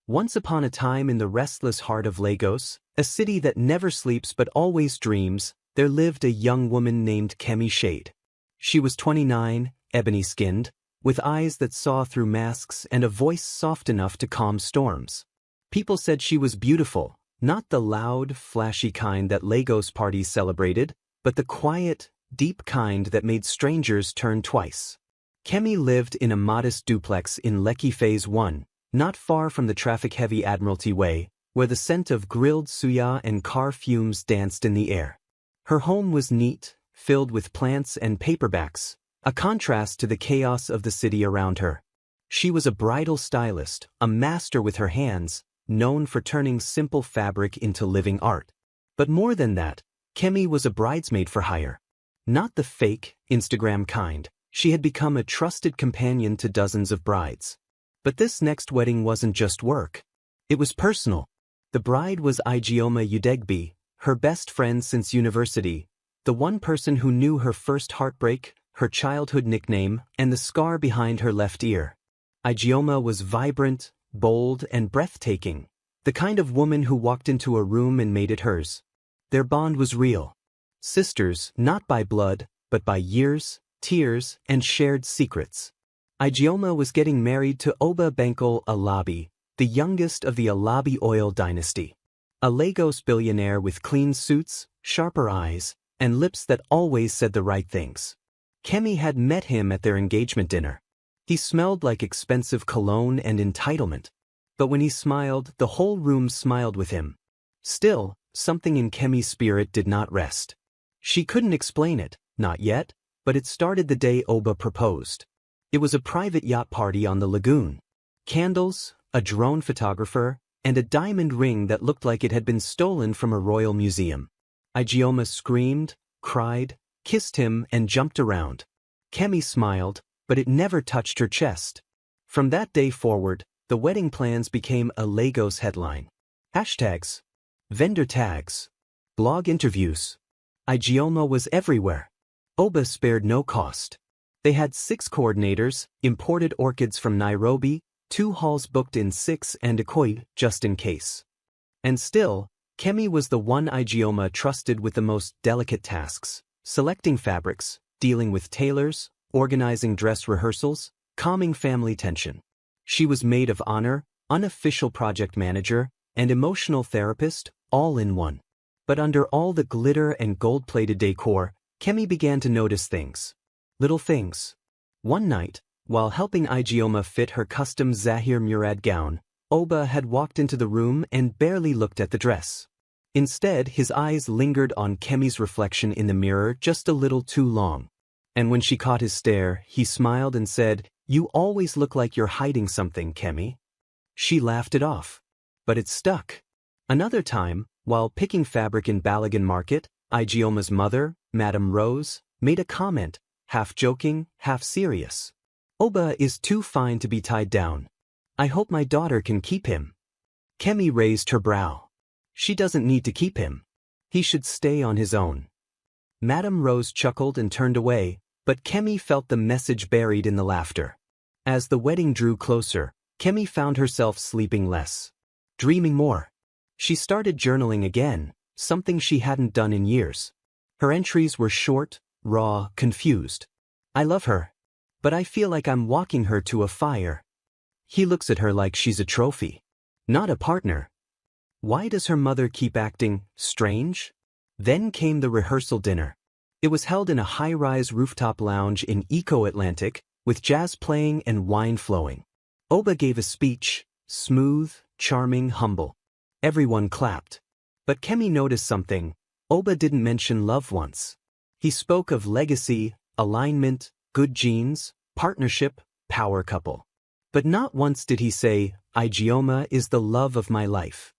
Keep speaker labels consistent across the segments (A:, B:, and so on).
A: Once upon a time in the restless heart of Lagos, a city that never sleeps but always dreams, there lived a young woman named Kemi Shade. She was 29, ebony-skinned, with eyes that saw through masks and a voice soft enough to calm storms. People said she was beautiful, not the loud, flashy kind that Lagos parties celebrated, but the quiet, deep kind that made strangers turn twice. Kemi lived in a modest duplex in Lekki Phase 1, not far from the traffic-heavy Admiralty Way, where the scent of grilled suya and car fumes danced in the air. Her home was neat, filled with plants and paperbacks, a contrast to the chaos of the city around her. She was a bridal stylist, a master with her hands, known for turning simple fabric into living art. But more than that, Kemi was a bridesmaid for hire. Not the fake, Instagram kind, she had become a trusted companion to dozens of brides. But this next wedding wasn't just work. It was personal. The bride was Ijeoma Udegbe, her best friend since university, the one person who knew her first heartbreak, her childhood nickname, and the scar behind her left ear. Ijeoma was vibrant, bold, and breathtaking, the kind of woman who walked into a room and made it hers. Their bond was real. Sisters, not by blood, but by years, tears, and shared secrets. Ijeoma was getting married to Oba Bankole Alabi, the youngest of the Alabi oil dynasty. A Lagos billionaire with clean suits, sharper eyes, and lips that always said the right things. Kemi had met him at their engagement dinner. He smelled like expensive cologne and entitlement. But when he smiled, the whole room smiled with him. Still, something in Kemi's spirit did not rest. She couldn't explain it, not yet, but it started the day Oba proposed. It was a private yacht party on the lagoon. Candles, a drone photographer, and a diamond ring that looked like it had been stolen from a royal museum. Ijeoma screamed, cried, kissed him, and jumped around. Kemi smiled, but it never touched her chest. From that day forward, the wedding plans became a Lagos headline. Hashtags, vendor tags, blog interviews. Ijeoma was everywhere. Oba spared no cost. They had 6 coordinators, imported orchids from Nairobi, 2 halls booked in 6 and Ikoyi, just in case. And still, Kemi was the one Ijeoma trusted with the most delicate tasks, selecting fabrics, dealing with tailors, organizing dress rehearsals, calming family tension. She was maid of honor, unofficial project manager, and emotional therapist, all in one. But under all the glitter and gold-plated decor, Kemi began to notice things. Little things. One night, while helping Ijeoma fit her custom Zahir Murad gown, Oba had walked into the room and barely looked at the dress. Instead, his eyes lingered on Kemi's reflection in the mirror just a little too long. And when she caught his stare, he smiled and said, "You always look like you're hiding something, Kemi." She laughed it off. But it stuck. Another time, while picking fabric in Balogun Market, Ijeoma's mother, Madame Rose, made a comment, half joking, half serious. "Oba is too fine to be tied down. I hope my daughter can keep him." Kemi raised her brow. She doesn't need to keep him. He should stay on his own. Madame Rose chuckled and turned away, but Kemi felt the message buried in the laughter. As the wedding drew closer, Kemi found herself sleeping less, dreaming more. She started journaling again, something she hadn't done in years. Her entries were short, raw, confused. "I love her. But I feel like I'm walking her to a fire." He looks at her like she's a trophy, not a partner. Why does her mother keep acting strange? Then came the rehearsal dinner. It was held in a high-rise rooftop lounge in Eco-Atlantic, with jazz playing and wine flowing. Oba gave a speech, smooth, charming, humble. Everyone clapped. But Kemi noticed something. Oba didn't mention love once. He spoke of legacy, alignment, good genes, partnership, power couple. But not once did he say, "Ijeoma is the love of my life."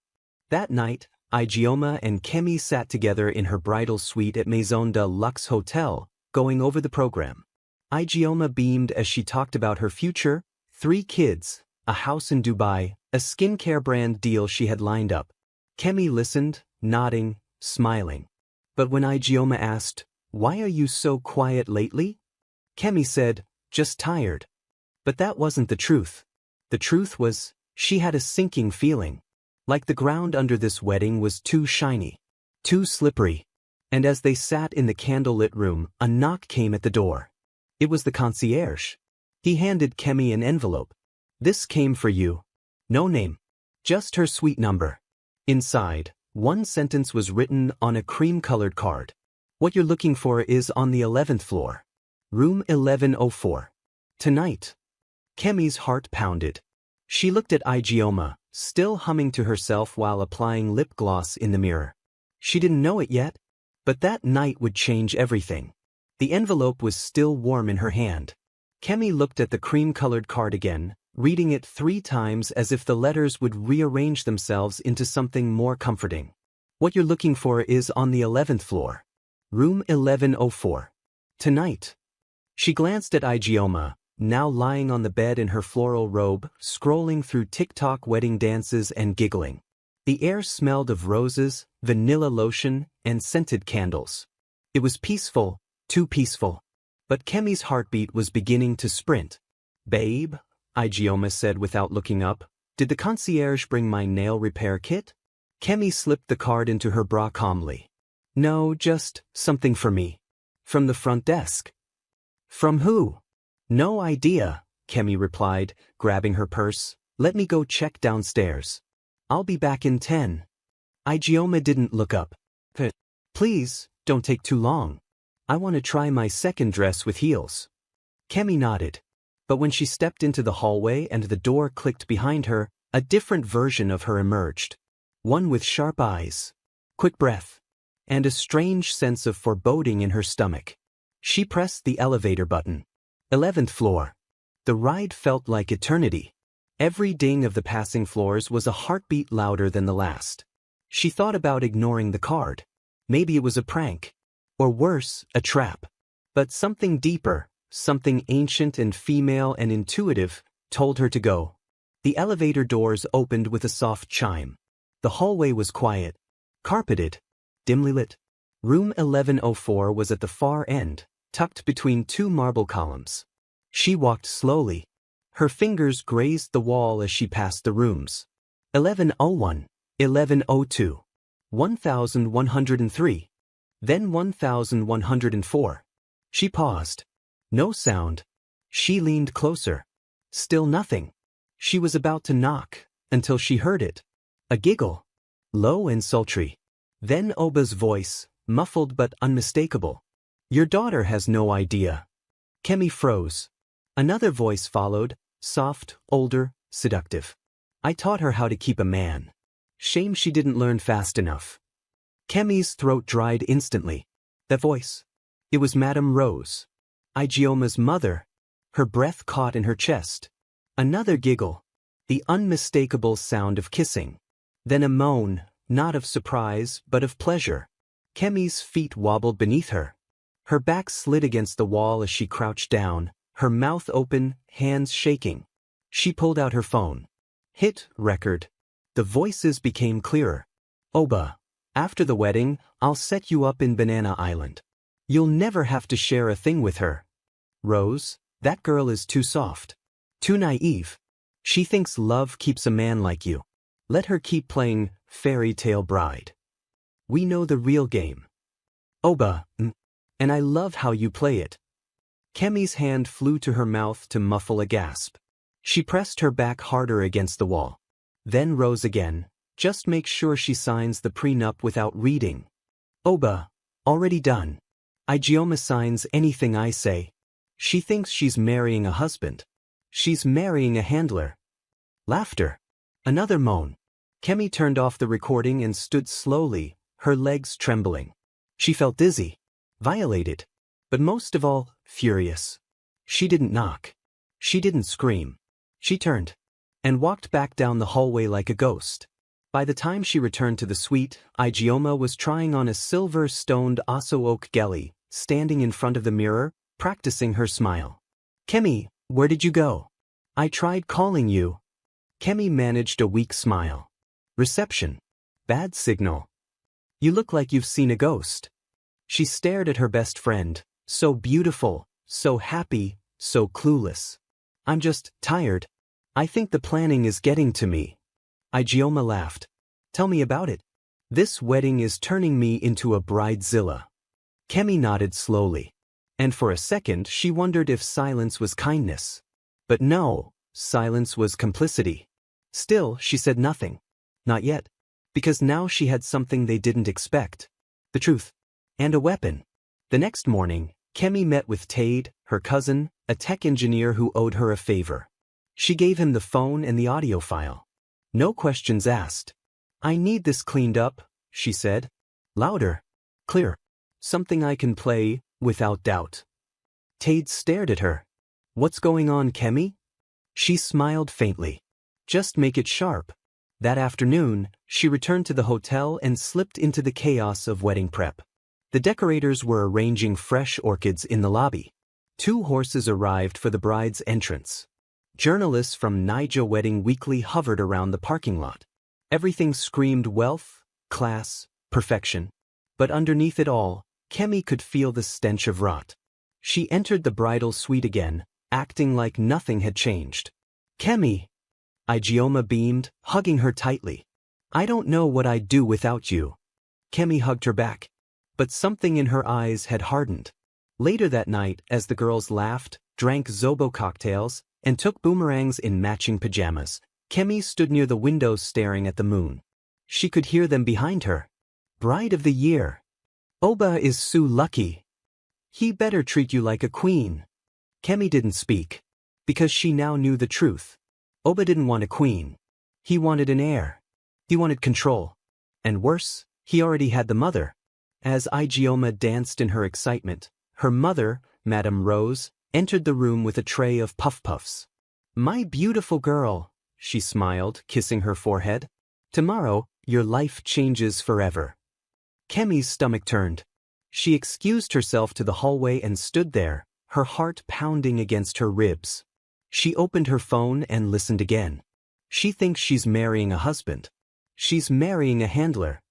A: That night, Ijeoma and Kemi sat together in her bridal suite at Maison de Luxe Hotel, going over the program. Ijeoma beamed as she talked about her future, 3 kids, a house in Dubai, a skincare brand deal she had lined up. Kemi listened, nodding, smiling. But when Ijeoma asked, "Why are you so quiet lately?" Kemi said, "Just tired." But that wasn't the truth. The truth was, She had a sinking feeling. Like the ground under this wedding was too shiny. Too slippery. And as they sat in the candlelit room, a knock came at the door. It was the concierge. He handed Kemi an envelope. "This came for you." No name. Just her suite number. Inside, one sentence was written on a cream-colored card. "What you're looking for is on the 11th floor. Room 1104. Tonight." Kemi's heart pounded. She looked at Ijeoma, still humming to herself while applying lip gloss in the mirror. She didn't know it yet, but that night would change everything. The envelope was still warm in her hand. Kemi looked at the cream-colored card again, reading it 3 times as if the letters would rearrange themselves into something more comforting. "What you're looking for is on the 11th floor. Room 1104. Tonight." She glanced at Ijeoma, now lying on the bed in her floral robe, scrolling through TikTok wedding dances and giggling. The air smelled of roses, vanilla lotion, and scented candles. It was peaceful, too peaceful. But Kemi's heartbeat was beginning to sprint. "Babe," Ijeoma said without looking up, "did the concierge bring my nail repair kit?" Kemi slipped the card into her bra calmly. "No, just something for me. From the front desk." "From who?" "No idea," Kemi replied, grabbing her purse. "Let me go check downstairs. I'll be back in 10. Ijeoma didn't look up. "Please, don't take too long. I want to try my second dress with heels." Kemi nodded. But when she stepped into the hallway and the door clicked behind her, a different version of her emerged. One with sharp eyes, quick breath, and a strange sense of foreboding in her stomach. She pressed the elevator button. 11th floor. The ride felt like eternity. Every ding of the passing floors was a heartbeat louder than the last. She thought about ignoring the card. Maybe it was a prank. Or worse, a trap. But something deeper, something ancient and female and intuitive, told her to go. The elevator doors opened with a soft chime. The hallway was quiet, carpeted, dimly lit. Room 1104 was at the far end, tucked between 2 marble columns. She walked slowly. Her fingers grazed the wall as she passed the rooms. 1101, 1102, 1103, then 1104. She paused. No sound. She leaned closer. Still nothing. She was about to knock, until she heard it. A giggle. Low and sultry. Then Oba's voice, muffled but unmistakable. "Your daughter has no idea." Kemi froze. Another voice followed, soft, older, seductive. "I taught her how to keep a man. Shame she didn't learn fast enough." Kemi's throat dried instantly. That voice. It was Madame Rose. Ijeoma's mother. Her breath caught in her chest. Another giggle. The unmistakable sound of kissing. Then a moan, not of surprise, but of pleasure. Kemi's feet wobbled beneath her. Her back slid against the wall as she crouched down, her mouth open, hands shaking. She pulled out her phone. Hit record. The voices became clearer. "Oba, after the wedding, I'll set you up in Banana Island. You'll never have to share a thing with her. Rose, that girl is too soft. Too naive. She thinks love keeps a man like you. Let her keep playing fairy tale bride. We know the real game. Oba, and I love how you play it." Kemi's hand flew to her mouth to muffle a gasp. She pressed her back harder against the wall. Then rose again. "Just make sure she signs the prenup without reading." "Oba, already done. Ijeoma signs anything I say. She thinks she's marrying a husband. She's marrying a handler." Laughter. Another moan. Kemi turned off the recording and stood slowly, her legs trembling. She felt dizzy, violated, but most of all, furious. She didn't knock. She didn't scream. She turned and walked back down the hallway like a ghost. By the time she returned to the suite, Ijeoma was trying on a silver-stoned Oso oak gelly, standing in front of the mirror, practicing her smile. "Kemi, where did you go? I tried calling you." Kemi managed a weak smile. "Reception. Bad signal. You look like you've seen a ghost." She stared at her best friend, so beautiful, so happy, so clueless. "I'm just tired." I think the planning is getting to me. Ijeoma laughed. Tell me about it. This wedding is turning me into a bridezilla. Kemi nodded slowly. And for a second she wondered if silence was kindness. But no, silence was complicity. Still, she said nothing. Not yet. Because now she had something they didn't expect. The truth. And a weapon. The next morning, Kemi met with Maid, her cousin, a tech engineer who owed her a favor. She gave him the phone and the audio file. No questions asked. I need this cleaned up, she said. Louder. Clear. Something I can play, without doubt. Maid stared at her. What's going on, Kemi? She smiled faintly. Just make it sharp. That afternoon, she returned to the hotel and slipped into the chaos of wedding prep. The decorators were arranging fresh orchids in the lobby. 2 horses arrived for the bride's entrance. Journalists from Naija Wedding Weekly hovered around the parking lot. Everything screamed wealth, class, perfection. But underneath it all, Kemi could feel the stench of rot. She entered the bridal suite again, acting like nothing had changed. Kemi! Ijeoma beamed, hugging her tightly. I don't know what I'd do without you. Kemi hugged her back. But something in her eyes had hardened. Later that night, as the girls laughed, drank Zobo cocktails, and took boomerangs in matching pajamas, Kemi stood near the window staring at the moon. She could hear them behind her. Bride of the year. Oba is so lucky. He better treat you like a queen. Kemi didn't speak. Because she now knew the truth. Oba didn't want a queen. He wanted an heir. He wanted control. And worse, he already had the mother. As Ijeoma danced in her excitement, her mother, Madame Rose, entered the room with a tray of puff-puffs. My beautiful girl, she smiled, kissing her forehead. Tomorrow, your life changes forever. Kemi's stomach turned. She excused herself to the hallway and stood there, her heart pounding against her ribs. She opened her phone and listened again. She thinks she's marrying a husband. She's marrying a handler.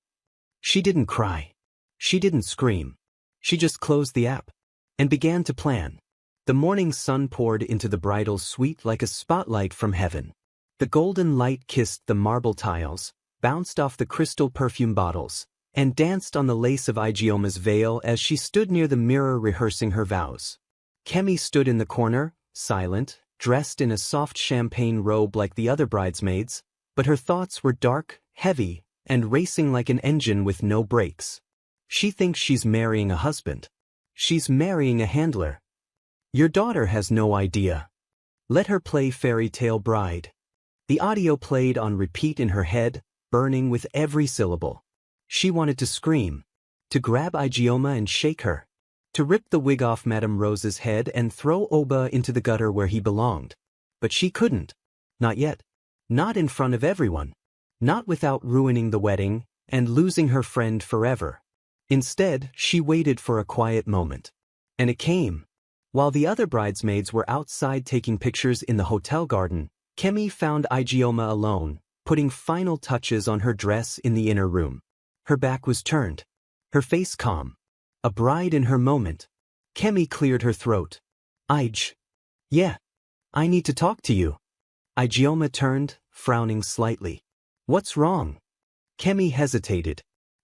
A: She didn't cry. She didn't scream. She just closed the app and began to plan. The morning sun poured into the bridal suite like a spotlight from heaven. The golden light kissed the marble tiles, bounced off the crystal perfume bottles, and danced on the lace of Ijeoma's veil as she stood near the mirror rehearsing her vows. Kemi stood in the corner, silent, dressed in a soft champagne robe like the other bridesmaids, but her thoughts were dark, heavy, and racing like an engine with no brakes. She thinks she's marrying a husband. She's marrying a handler. Your daughter has no idea. Let her play fairy tale bride. The audio played on repeat in her head, burning with every syllable. She wanted to scream, to grab Ijeoma and shake her, to rip the wig off Madame Rose's head and throw Oba into the gutter where he belonged. But she couldn't. Not yet. Not in front of everyone. Not without ruining the wedding and losing her friend forever. Instead, she waited for a quiet moment. And it came. While the other bridesmaids were outside taking pictures in the hotel garden, Kemi found Ijeoma alone, putting final touches on her dress in the inner room. Her back was turned. Her face calm. A bride in her moment. Kemi cleared her throat. Yeah. I need to talk to you. Ijeoma turned, frowning slightly. What's wrong? Kemi hesitated.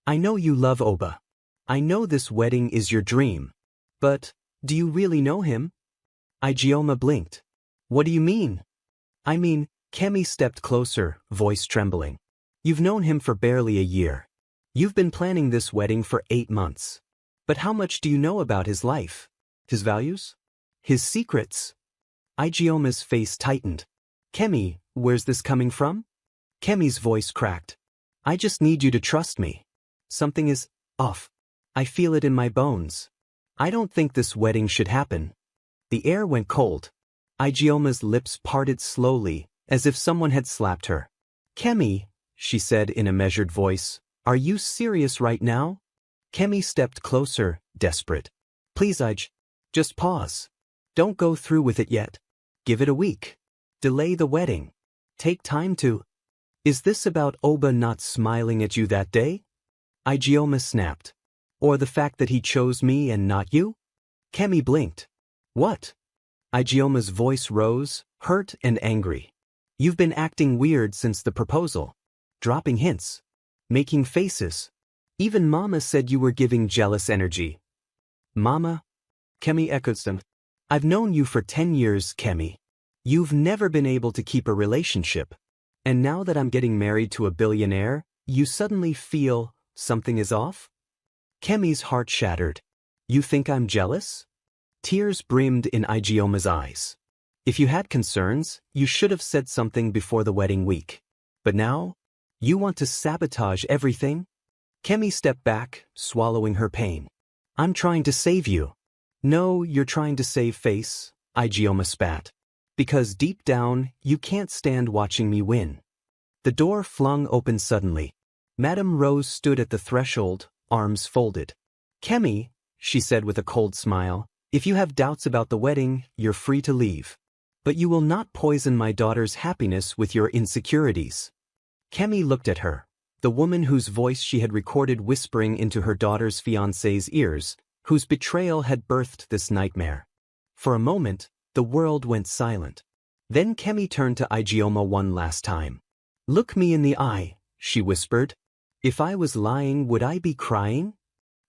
A: I know you love Oba. I know this wedding is your dream. But, do you really know him? Ijeoma blinked. What do you mean? I mean, Kemi stepped closer, voice trembling. You've known him for barely a year. You've been planning this wedding for 8 months. But how much do you know about his life? His values? His secrets? Ijeoma's face tightened. Kemi, where's this coming from? Kemi's voice cracked. I just need you to trust me. Something is off. I feel it in my bones. I don't think this wedding should happen. The air went cold. Ijeoma's lips parted slowly, as if someone had slapped her. Kemi, she said in a measured voice, are you serious right now? Kemi stepped closer, desperate. Please, just pause. Don't go through with it yet. Give it a week. Delay the wedding. Take time to... Is this about Oba not smiling at you that day? Ijeoma snapped. Or the fact that he chose me and not you? Kemi blinked. What? Ijeoma's voice rose, hurt and angry. You've been acting weird since the proposal. Dropping hints. Making faces. Even Mama said you were giving jealous energy. Mama? Kemi echoed them. I've known you for 10 years, Kemi. You've never been able to keep a relationship. And now that I'm getting married to a billionaire, you suddenly feel something is off? Kemi's heart shattered. You think I'm jealous? Tears brimmed in Igioma's eyes. If you had concerns, you should have said something before the wedding week. But now, you want to sabotage everything? Kemi stepped back, swallowing her pain. I'm trying to save you. No, you're trying to save face, Igioma spat. Because deep down, you can't stand watching me win. The door flung open suddenly. Madame Rose stood at the threshold, arms folded. Kemi, she said with a cold smile, if you have doubts about the wedding, you're free to leave. But you will not poison my daughter's happiness with your insecurities. Kemi looked at her, the woman whose voice she had recorded whispering into her daughter's fiancé's ears, whose betrayal had birthed this nightmare. For a moment, the world went silent. Then Kemi turned to Igioma one last time. Look me in the eye, she whispered. If I was lying, would I be crying?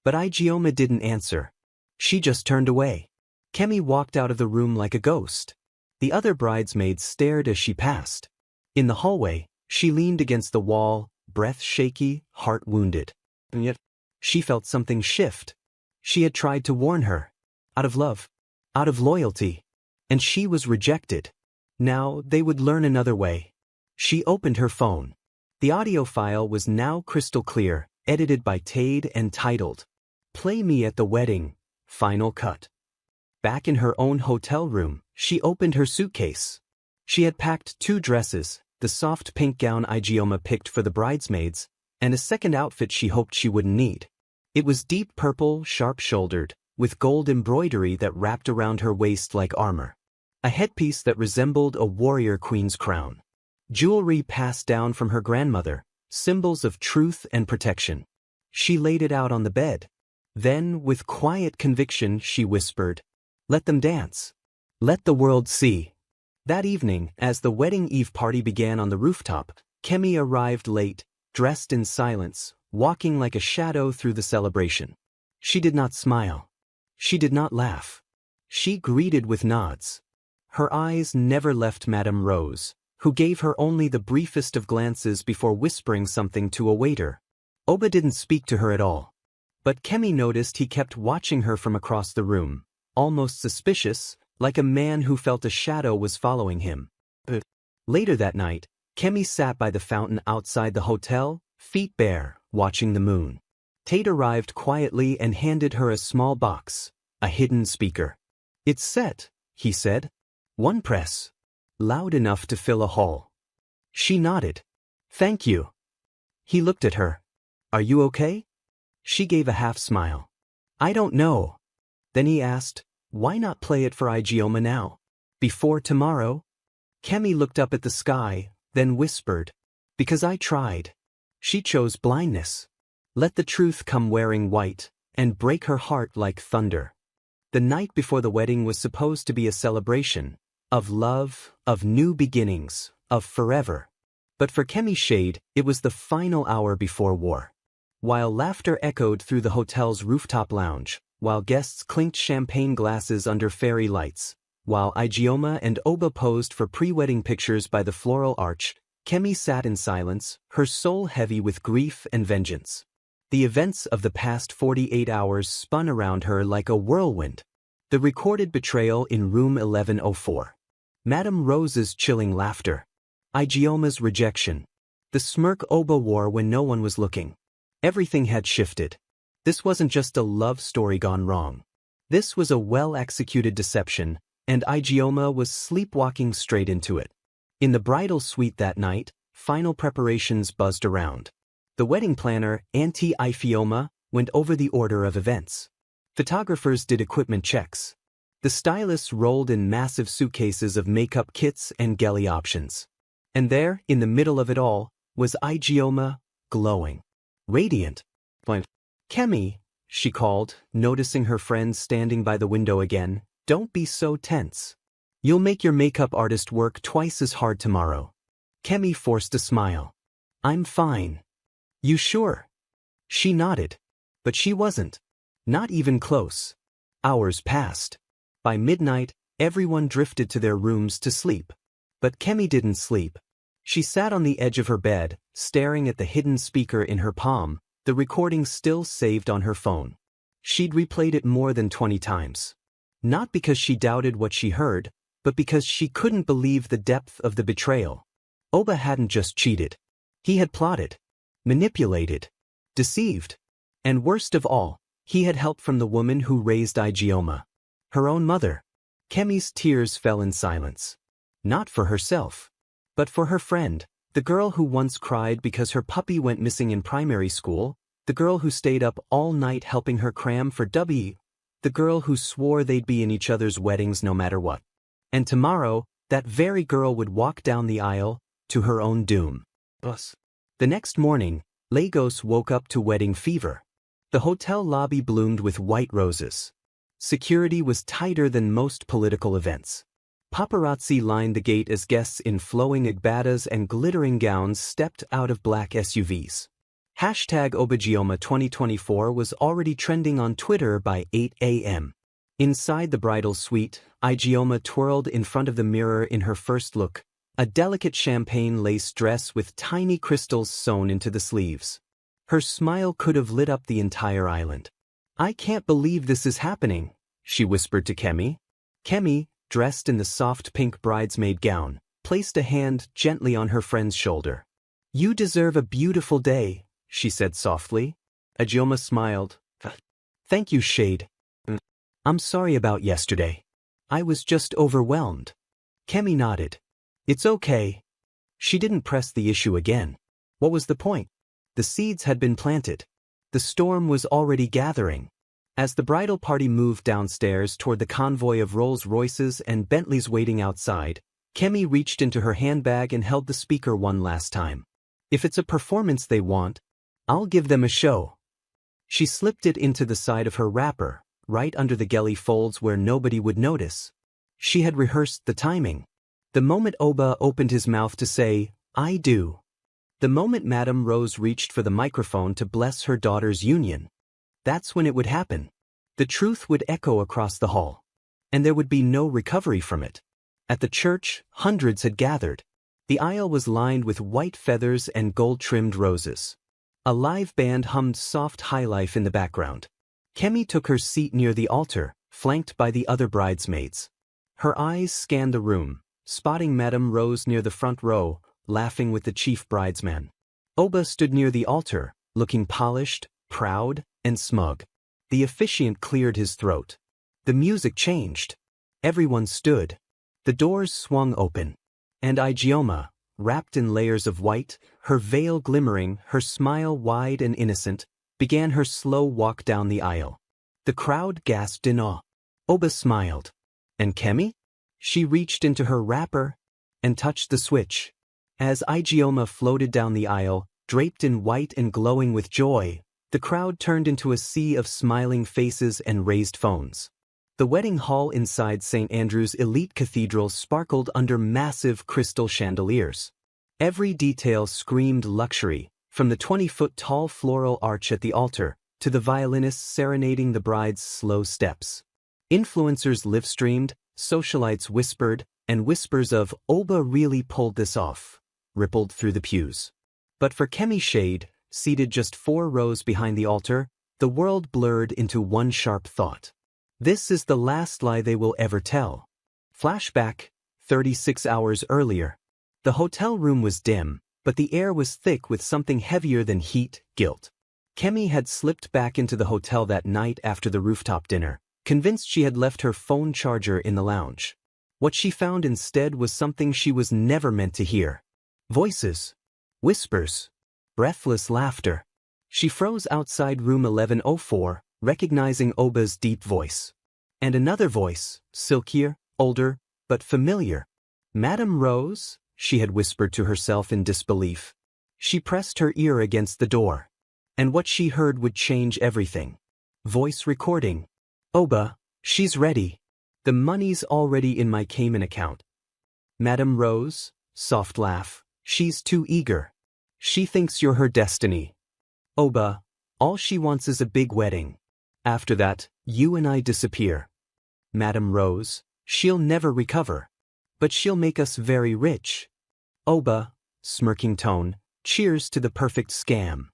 A: But Igioma didn't answer. She just turned away. Kemi walked out of the room like a ghost. The other bridesmaids stared as she passed. In the hallway, she leaned against the wall, breath shaky, heart wounded. And yet, she felt something shift. She had tried to warn her. Out of love. Out of loyalty. And she was rejected. Now, they would learn another way. She opened her phone. The audio file was now crystal clear, edited by Tade and titled, Play Me at the Wedding, Final Cut. Back in her own hotel room, she opened her suitcase. She had packed 2 dresses, the soft pink gown Igioma picked for the bridesmaids, and a second outfit she hoped she wouldn't need. It was deep purple, sharp-shouldered, with gold embroidery that wrapped around her waist like armor. A headpiece that resembled a warrior queen's crown. Jewelry passed down from her grandmother, symbols of truth and protection. She laid it out on the bed. Then, with quiet conviction, she whispered, Let them dance. Let the world see. That evening, as the wedding eve party began on the rooftop, Kemi arrived late, dressed in silence, walking like a shadow through the celebration. She did not smile. She did not laugh. She greeted with nods. Her eyes never left Madame Rose, who gave her only the briefest of glances before whispering something to a waiter. Oba didn't speak to her at all. But Kemi noticed he kept watching her from across the room, almost suspicious, like a man who felt a shadow was following him. Later that night, Kemi sat by the fountain outside the hotel, feet bare, watching the moon. Tate arrived quietly and handed her a small box, a hidden speaker. It's set, he said. One press. Loud enough to fill a hall. She nodded. Thank you. He looked at her. Are you okay? She gave a half smile. I don't know. Then he asked, why not play it for Igioma now? Before tomorrow? Kemi looked up at the sky, then whispered, because I tried. She chose blindness. Let the truth come wearing white, and break her heart like thunder. The night before the wedding was supposed to be a celebration, of love, of new beginnings, of forever. But for Kemi Shade, it was the final hour before war. While laughter echoed through the hotel's rooftop lounge, while guests clinked champagne glasses under fairy lights, while Igioma and Oba posed for pre-wedding pictures by the floral arch, Kemi sat in silence, her soul heavy with grief and vengeance. The events of the past 48 hours spun around her like a whirlwind. The recorded betrayal in room 1104. Madame Rose's chilling laughter. Igioma's rejection. The smirk Oba wore when no one was looking. Everything had shifted. This wasn't just a love story gone wrong. This was a well-executed deception, and Igioma was sleepwalking straight into it. In the bridal suite that night, final preparations buzzed around. The wedding planner, Auntie Ifioma, went over the order of events. Photographers did equipment checks. The stylists rolled in massive suitcases of makeup kits and gelly options. And there, in the middle of it all, was Igioma, glowing. Radiant. Kemi, she called, noticing her friend standing by the window again, don't be so tense. You'll make your makeup artist work twice as hard tomorrow. Kemi forced a smile. I'm fine. You sure? She nodded. But she wasn't. Not even close. Hours passed. By midnight, everyone drifted to their rooms to sleep. But Kemi didn't sleep. She sat on the edge of her bed, staring at the hidden speaker in her palm, the recording still saved on her phone. She'd replayed it more than 20 times. Not because she doubted what she heard, but because she couldn't believe the depth of the betrayal. Oba hadn't just cheated. He had plotted, manipulated, deceived. And worst of all, he had help from the woman who raised Ijeoma. Her own mother. Kemi's tears fell in silence. Not for herself, but for her friend, the girl who once cried because her puppy went missing in primary school, the girl who stayed up all night helping her cram for W, the girl who swore they'd be in each other's weddings no matter what. And tomorrow, that very girl would walk down the aisle, to her own doom. The next morning, Lagos woke up to wedding fever. The hotel lobby bloomed with white roses. Security was tighter than most political events. Paparazzi lined the gate as guests in flowing agbadas and glittering gowns stepped out of black SUVs. #Obagioma 2024 was already trending on Twitter by 8 a.m. Inside the bridal suite, Ijeoma twirled in front of the mirror in her first look, a delicate champagne lace dress with tiny crystals sewn into the sleeves. Her smile could have lit up the entire island. I can't believe this is happening, she whispered to Kemi. Kemi, dressed in the soft pink bridesmaid gown, placed a hand gently on her friend's shoulder. You deserve a beautiful day, she said softly. Ijeoma smiled. Thank you, Shade. I'm sorry about yesterday. I was just overwhelmed. Kemi nodded. It's okay. She didn't press the issue again. What was the point? The seeds had been planted. The storm was already gathering. As the bridal party moved downstairs toward the convoy of Rolls-Royces and Bentleys waiting outside, Kemi reached into her handbag and held the speaker one last time. If it's a performance they want, I'll give them a show. She slipped it into the side of her wrapper, right under the gelly folds where nobody would notice. She had rehearsed the timing. The moment Oba opened his mouth to say, I do. The moment Madame Rose reached for the microphone to bless her daughter's union. That's when it would happen. The truth would echo across the hall. And there would be no recovery from it. At the church, hundreds had gathered. The aisle was lined with white feathers and gold-trimmed roses. A live band hummed soft highlife in the background. Kemi took her seat near the altar, flanked by the other bridesmaids. Her eyes scanned the room, spotting Madame Rose near the front row, laughing with the chief bridesman. Oba stood near the altar, looking polished, proud, and smug. The officiant cleared his throat. The music changed. Everyone stood. The doors swung open. And Ijeoma, wrapped in layers of white, her veil glimmering, her smile wide and innocent, began her slow walk down the aisle. The crowd gasped in awe. Oba smiled. And Kemi? She reached into her wrapper and touched the switch. As Ijeoma floated down the aisle, draped in white and glowing with joy, the crowd turned into a sea of smiling faces and raised phones. The wedding hall inside St. Andrew's Elite Cathedral sparkled under massive crystal chandeliers. Every detail screamed luxury, from the 20-foot-tall floral arch at the altar to the violinists serenading the bride's slow steps. Influencers live-streamed, socialites whispered, and whispers of, Oba really pulled this off, rippled through the pews. But for Kemi Shade, seated just 4 rows behind the altar, the world blurred into one sharp thought. This is the last lie they will ever tell. Flashback, 36 hours earlier. The hotel room was dim, but the air was thick with something heavier than heat, guilt. Kemi had slipped back into the hotel that night after the rooftop dinner, convinced she had left her phone charger in the lounge. What she found instead was something she was never meant to hear. Voices. Whispers. Breathless laughter. She froze outside room 1104, recognizing Oba's deep voice. And another voice, silkier, older, but familiar. Madame Rose, she had whispered to herself in disbelief. She pressed her ear against the door. And what she heard would change everything. Voice recording. Oba, she's ready. The money's already in my Cayman account. Madame Rose, soft laugh. She's too eager. She thinks you're her destiny. Oba, all she wants is a big wedding. After that, you and I disappear. Madam Rose, she'll never recover. But she'll make us very rich. Oba, smirking tone, cheers to the perfect scam.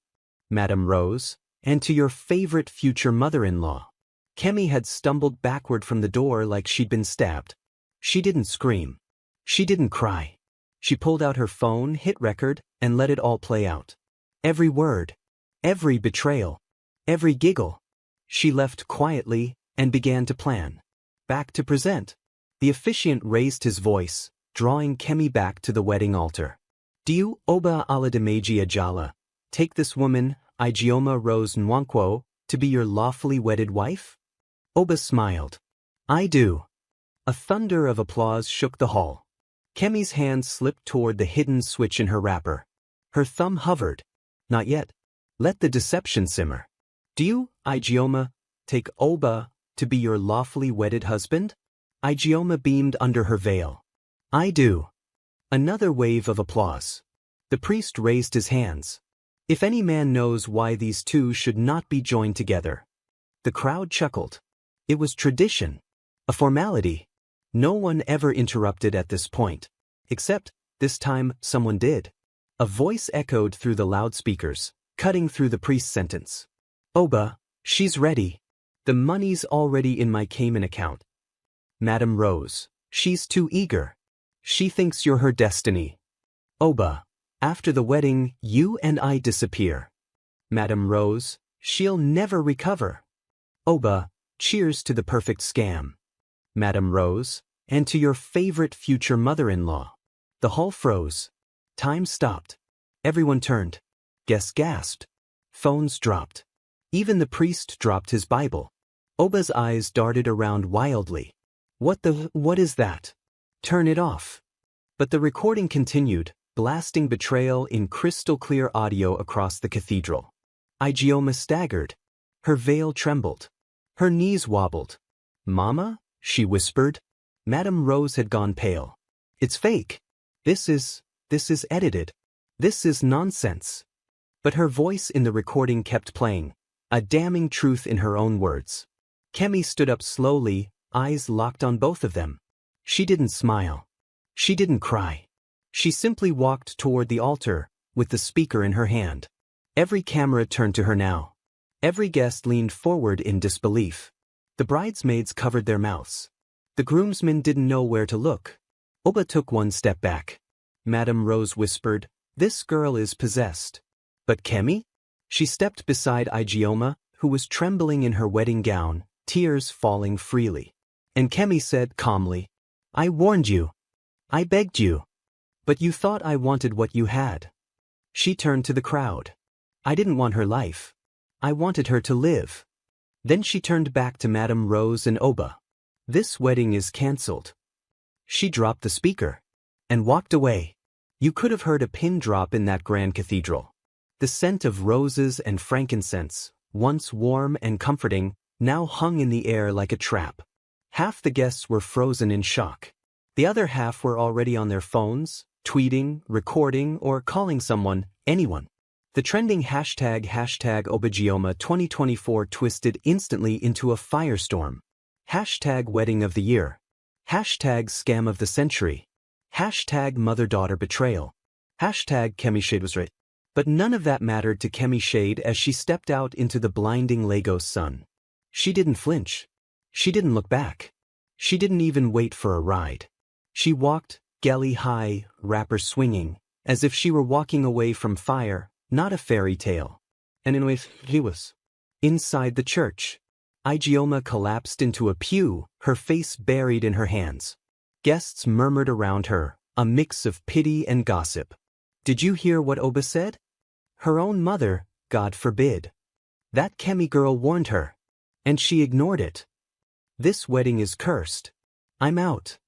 A: Madam Rose, and to your favorite future mother-in-law. Kemi had stumbled backward from the door like she'd been stabbed. She didn't scream. She didn't cry. She pulled out her phone, hit record, and let it all play out. Every word. Every betrayal. Every giggle. She left quietly and began to plan. Back to present. The officiant raised his voice, drawing Kemi back to the wedding altar. Do you, Oba Aladameji Ajala, take this woman, Ijeoma Rose Nwankwo, to be your lawfully wedded wife? Oba smiled. I do. A thunder of applause shook the hall. Kemi's hand slipped toward the hidden switch in her wrapper. Her thumb hovered. Not yet. Let the deception simmer. Do you, Ijeoma, take Oba to be your lawfully wedded husband? Ijeoma beamed under her veil. I do. Another wave of applause. The priest raised his hands. If any man knows why these two should not be joined together. The crowd chuckled. It was tradition. A formality. No one ever interrupted at this point. Except, this time, someone did. A voice echoed through the loudspeakers, cutting through the priest's sentence. Oba, she's ready. The money's already in my Cayman account. Madam Rose, she's too eager. She thinks you're her destiny. Oba, after the wedding, you and I disappear. Madam Rose, she'll never recover. Oba, cheers to the perfect scam. Madam Rose, and to your favorite future mother-in-law. The hall froze. Time stopped. Everyone turned. Guests gasped. Phones dropped. Even the priest dropped his Bible. Oba's eyes darted around wildly. What is that? Turn it off. But the recording continued, blasting Betrayal in crystal-clear audio across the cathedral. Ijeoma staggered. Her veil trembled. Her knees wobbled. Mama? She whispered. Madam Rose had gone pale. It's fake. This is edited. This is nonsense. But her voice in the recording kept playing, a damning truth in her own words. Kemi stood up slowly, eyes locked on both of them. She didn't smile. She didn't cry. She simply walked toward the altar, with the speaker in her hand. Every camera turned to her now. Every guest leaned forward in disbelief. The bridesmaids covered their mouths. The groomsmen didn't know where to look. Oba took one step back. Madam Rose whispered, "This girl is possessed." But Kemi? She stepped beside Ijeoma, who was trembling in her wedding gown, tears falling freely. And Kemi said calmly, "I warned you. I begged you. But you thought I wanted what you had." She turned to the crowd. "I didn't want her life. I wanted her to live." Then she turned back to Madam Rose and Oba. "This wedding is cancelled." She dropped the speaker and walked away. You could have heard a pin drop in that grand cathedral. The scent of roses and frankincense, once warm and comforting, now hung in the air like a trap. Half the guests were frozen in shock. The other half were already on their phones, tweeting, recording, or calling someone, anyone. The trending hashtag #Obajioma 2024 twisted instantly into a firestorm. Hashtag wedding of the year. Hashtag scam of the century. Hashtag mother-daughter betrayal. Hashtag Kemi Shade was right. But none of that mattered to Kemi Shade as she stepped out into the blinding Lagos sun. She didn't flinch. She didn't look back. She didn't even wait for a ride. She walked, galley high, wrapper swinging, as if she were walking away from fire, not a fairy tale. And in which she was. Inside the church. Ijeoma collapsed into a pew, her face buried in her hands. Guests murmured around her, a mix of pity and gossip. Did you hear what Oba said? Her own mother, God forbid. That Kemi girl warned her. And she ignored it. This wedding is cursed. I'm out.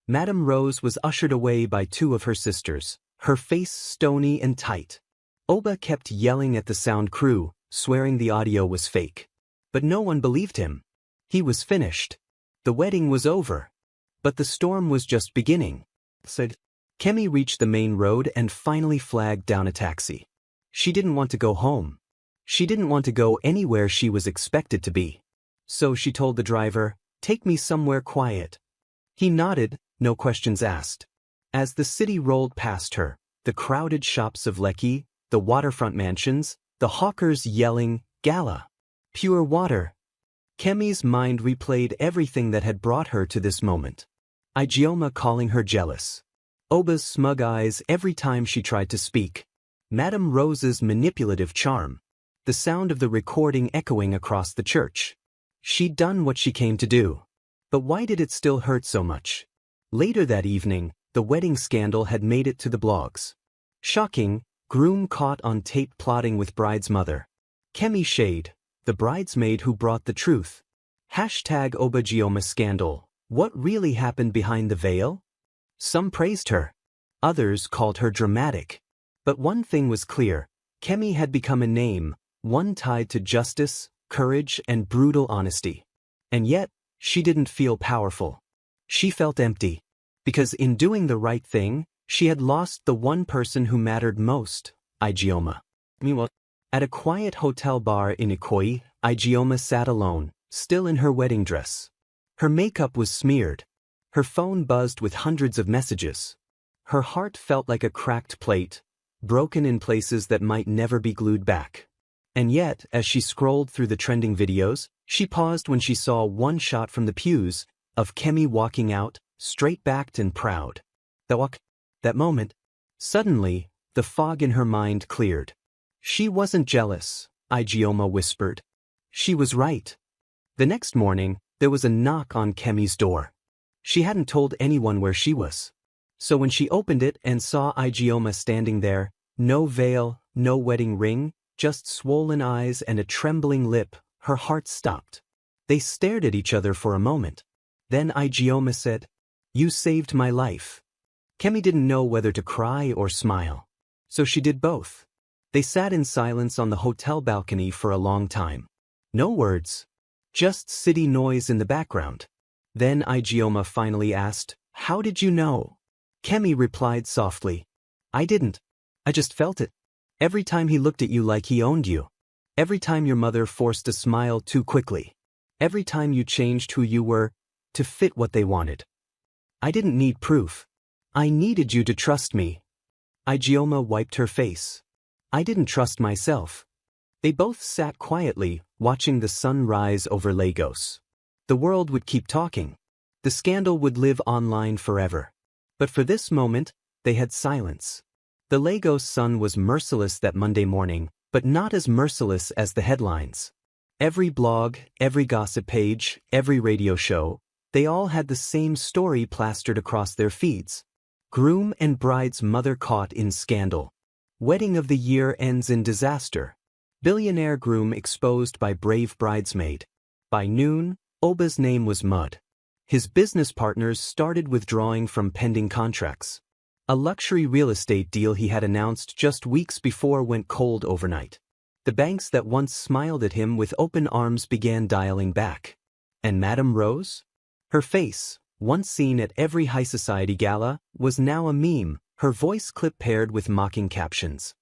A: Madam Rose was ushered away by two of her sisters, her face stony and tight. Oba kept yelling at the sound crew, swearing the audio was fake. But no one believed him. He was finished. The wedding was over. But the storm was just beginning. Said, Kemi reached the main road and finally flagged down a taxi. She didn't want to go home. She didn't want to go anywhere she was expected to be. So she told the driver, "Take me somewhere quiet." He nodded, no questions asked. As the city rolled past her, the crowded shops of Lekki, the waterfront mansions, the hawkers yelling, "Gala! Pure water!" Kemi's mind replayed everything that had brought her to this moment. Ijeoma calling her jealous. Oba's smug eyes every time she tried to speak. Madame Rose's manipulative charm. The sound of the recording echoing across the church. She'd done what she came to do. But why did it still hurt so much? Later that evening, the wedding scandal had made it to the blogs. Shocking, groom caught on tape plotting with bride's mother. Kemi Shade, the bridesmaid who brought the truth. Hashtag Oba scandal. What really happened behind the veil? Some praised her. Others called her dramatic. But one thing was clear. Kemi had become a name, one tied to justice, courage, and brutal honesty. And yet, she didn't feel powerful. She felt empty. Because in doing the right thing, she had lost the one person who mattered most, Ijeoma. Meanwhile, at a quiet hotel bar in Ikoyi, Ijeoma sat alone, still in her wedding dress. Her makeup was smeared. Her phone buzzed with hundreds of messages. Her heart felt like a cracked plate, broken in places that might never be glued back. And yet, as she scrolled through the trending videos, she paused when she saw one shot from the pews, of Kemi walking out, straight-backed and proud. That moment, suddenly, the fog in her mind cleared. She wasn't jealous, Ijeoma whispered. She was right. The next morning, there was a knock on Kemi's door. She hadn't told anyone where she was. So when she opened it and saw Ijeoma standing there, no veil, no wedding ring, just swollen eyes and a trembling lip, her heart stopped. They stared at each other for a moment. Then Ijeoma said, "You saved my life." Kemi didn't know whether to cry or smile. So she did both. They sat in silence on the hotel balcony for a long time. No words. Just city noise in the background. Then Ijeoma finally asked, "How did you know?" Kemi replied softly, "I didn't. I just felt it. Every time he looked at you like he owned you. Every time your mother forced a smile too quickly. Every time you changed who you were, to fit what they wanted. I didn't need proof. I needed you to trust me." Ijeoma wiped her face. "I didn't trust myself." They both sat quietly, watching the sun rise over Lagos. The world would keep talking. The scandal would live online forever. But for this moment, they had silence. The Lagos sun was merciless that Monday morning, but not as merciless as the headlines. Every blog, every gossip page, every radio show, they all had the same story plastered across their feeds. Groom and bride's mother caught in scandal. Wedding of the year ends in disaster. Billionaire groom exposed by brave bridesmaid. By noon, Oba's name was mud. His business partners started withdrawing from pending contracts. A luxury real estate deal he had announced just weeks before went cold overnight. The banks that once smiled at him with open arms began dialing back. And Madame Rose? Her face, once seen at every high society gala, was now a meme, her voice clip paired with mocking captions.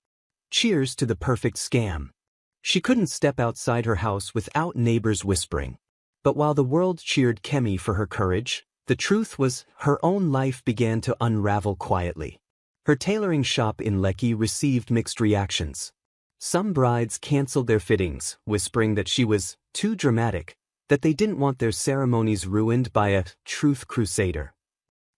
A: "Cheers to the perfect scam." She couldn't step outside her house without neighbors whispering. But while the world cheered Kemi for her courage, the truth was her own life began to unravel quietly. Her tailoring shop in Lekki received mixed reactions. Some brides canceled their fittings, whispering that she was too dramatic, that they didn't want their ceremonies ruined by a truth crusader.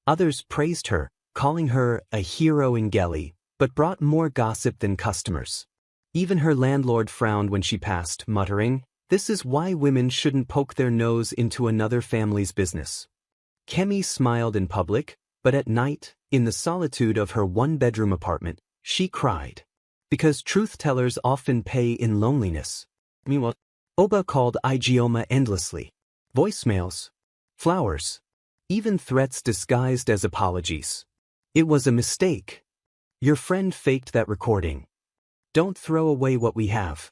A: Others praised her, calling her a hero in Gelly, but brought more gossip than customers. Even her landlord frowned when she passed, muttering, "This is why women shouldn't poke their nose into another family's business." Kemi smiled in public, but at night, in the solitude of her one-bedroom apartment, she cried. Because truth-tellers often pay in loneliness. Meanwhile, Oba called Ijeoma endlessly. Voicemails. Flowers. Even threats disguised as apologies. "It was a mistake. Your friend faked that recording. Don't throw away what we have."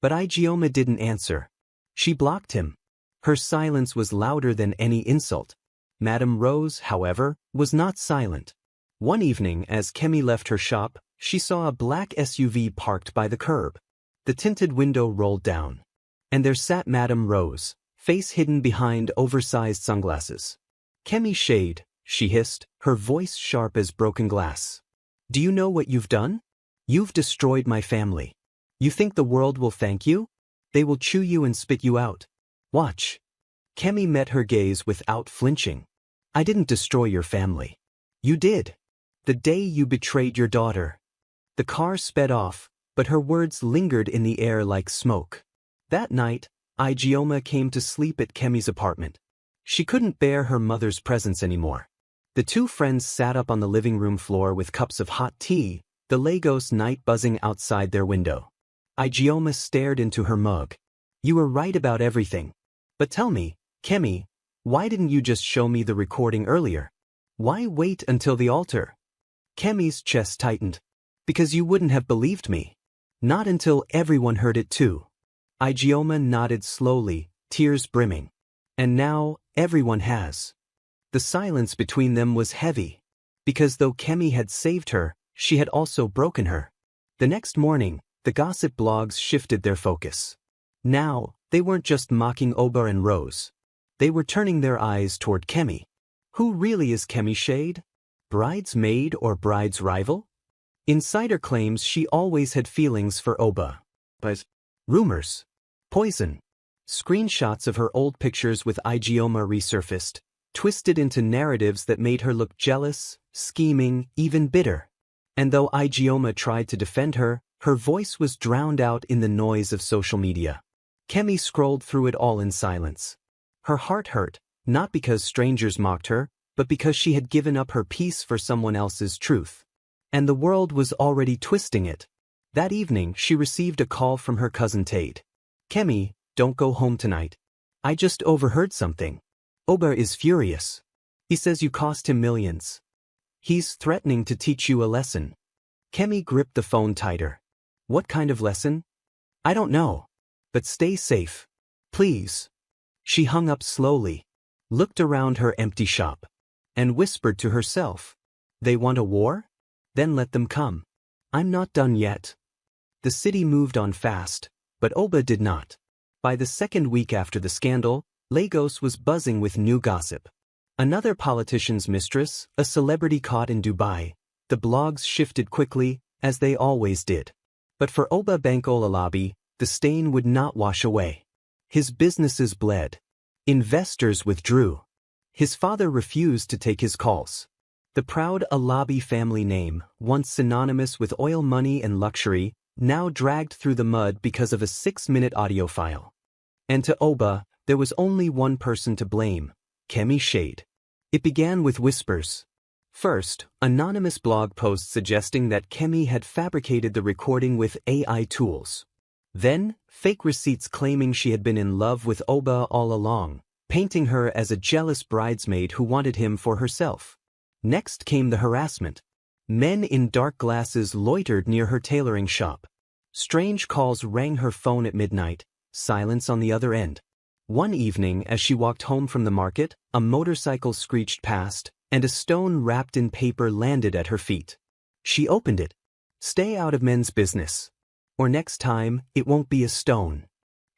A: But Ijeoma didn't answer. She blocked him. Her silence was louder than any insult. Madame Rose, however, was not silent. One evening, as Kemi left her shop, she saw a black SUV parked by the curb. The tinted window rolled down. And there sat Madame Rose, face hidden behind oversized sunglasses. "Kemi Shade," she hissed, her voice sharp as broken glass. "Do you know what you've done? You've destroyed my family. You think the world will thank you? They will chew you and spit you out. Watch." Kemi met her gaze without flinching. "I didn't destroy your family. You did. The day you betrayed your daughter." The car sped off, but her words lingered in the air like smoke. That night, Ijeoma came to sleep at Kemi's apartment. She couldn't bear her mother's presence anymore. The two friends sat up on the living room floor with cups of hot tea, the Lagos night buzzing outside their window. Ijeoma stared into her mug. "You were right about everything. But tell me, Kemi, why didn't you just show me the recording earlier? Why wait until the altar?" Kemi's chest tightened. "Because you wouldn't have believed me. Not until everyone heard it too." Ijeoma nodded slowly, tears brimming. "And now, everyone has." The silence between them was heavy. Because though Kemi had saved her, she had also broken her. The next morning, the gossip blogs shifted their focus. Now, they weren't just mocking Oba and Rose. They were turning their eyes toward Kemi. Who really is Kemi Shade? Bridesmaid or bride's rival? Insider claims she always had feelings for Oba. But rumors. Poison. Screenshots of her old pictures with Ijeoma resurfaced, twisted into narratives that made her look jealous, scheming, even bitter. And though Ijeoma tried to defend her, her voice was drowned out in the noise of social media. Kemi scrolled through it all in silence. Her heart hurt, not because strangers mocked her, but because she had given up her peace for someone else's truth. And the world was already twisting it. That evening, she received a call from her cousin Tate. "Kemi, don't go home tonight. I just overheard something. Oba is furious. He says you cost him millions. He's threatening to teach you a lesson." Kemi gripped the phone tighter. "What kind of lesson?" "I don't know. But stay safe. Please." She hung up slowly, looked around her empty shop, and whispered to herself, "They want a war? Then let them come. I'm not done yet." The city moved on fast, but Oba did not. By the second week after the scandal, Lagos was buzzing with new gossip. Another politician's mistress, a celebrity caught in Dubai. The blogs shifted quickly, as they always did. But for Oba Bank-Olalabi, the stain would not wash away. His businesses bled. Investors withdrew. His father refused to take his calls. The proud Alabi family name, once synonymous with oil money and luxury, now dragged through the mud because of a 6-minute audio file. And to Oba, there was only one person to blame: Kemi Shade. It began with whispers. First, anonymous blog posts suggesting that Kemi had fabricated the recording with AI tools. Then, fake receipts claiming she had been in love with Oba all along, painting her as a jealous bridesmaid who wanted him for herself. Next came the harassment. Men in dark glasses loitered near her tailoring shop. Strange calls rang her phone at midnight, silence on the other end. One evening, as she walked home from the market, a motorcycle screeched past, and a stone wrapped in paper landed at her feet. She opened it. "Stay out of men's business. Or next time, it won't be a stone."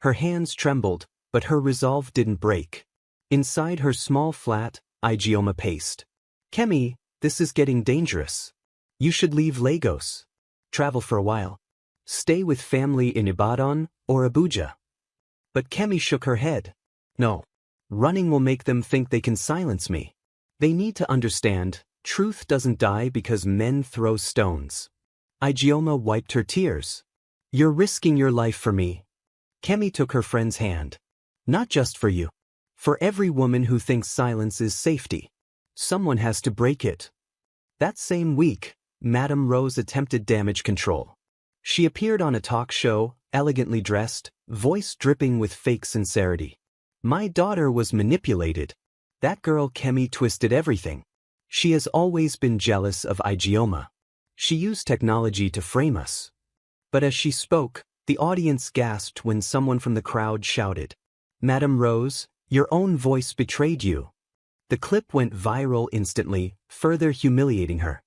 A: Her hands trembled, but her resolve didn't break. Inside her small flat, Ijeoma paced. "Kemi, this is getting dangerous. You should leave Lagos. Travel for a while. Stay with family in Ibadan or Abuja." But Kemi shook her head. "No. Running will make them think they can silence me. They need to understand, truth doesn't die because men throw stones." Ijeoma wiped her tears. "You're risking your life for me." Kemi took her friend's hand. "Not just for you. For every woman who thinks silence is safety. Someone has to break it." That same week, Madame Rose attempted damage control. She appeared on a talk show, elegantly dressed, voice dripping with fake sincerity. "My daughter was manipulated. That girl Kemi twisted everything. She has always been jealous of Ijeoma. She used technology to frame us." But as she spoke, the audience gasped when someone from the crowd shouted, "Madame Rose, your own voice betrayed you." The clip went viral instantly, further humiliating her.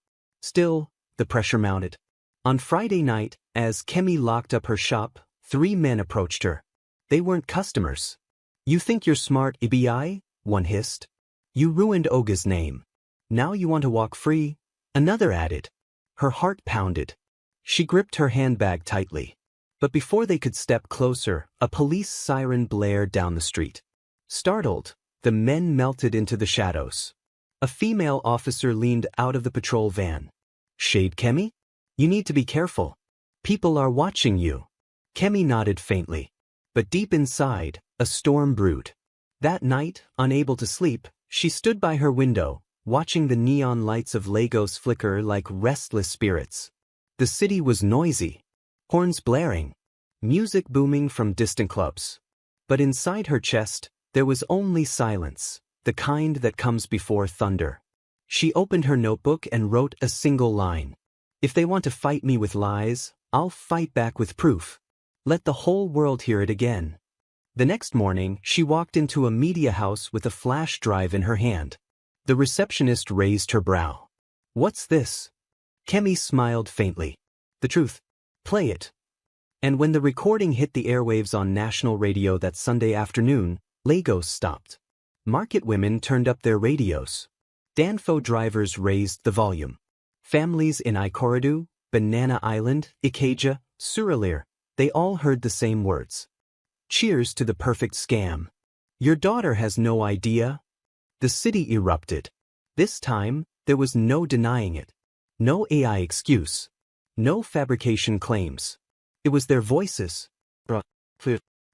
A: Still, the pressure mounted. On Friday night, as Kemi locked up her shop, 3 men approached her. They weren't customers. "You think you're smart, Ibi?" one hissed. "You ruined Oga's name. Now you want to walk free?" another added. Her heart pounded. She gripped her handbag tightly. But before they could step closer, a police siren blared down the street. Startled, the men melted into the shadows. A female officer leaned out of the patrol van. "Shade Kemi? You need to be careful. People are watching you." Kemi nodded faintly. But deep inside, a storm brewed. That night, unable to sleep, she stood by her window, watching the neon lights of Lagos flicker like restless spirits. The city was noisy. Horns blaring. Music booming from distant clubs. But inside her chest, there was only silence, the kind that comes before thunder. She opened her notebook and wrote a single line. "If they want to fight me with lies, I'll fight back with proof. Let the whole world hear it again." The next morning, she walked into a media house with a flash drive in her hand. The receptionist raised her brow. "What's this?" Kemi smiled faintly. "The truth. Play it." And when the recording hit the airwaves on national radio that Sunday afternoon, Lagos stopped. Market women turned up their radios. Danfo drivers raised the volume. Families in Ikorodu, Banana Island, Ikeja, Surulere, they all heard the same words. "Cheers to the perfect scam. Your daughter has no idea." The city erupted. This time, there was no denying it. No AI excuse. No fabrication claims. It was their voices.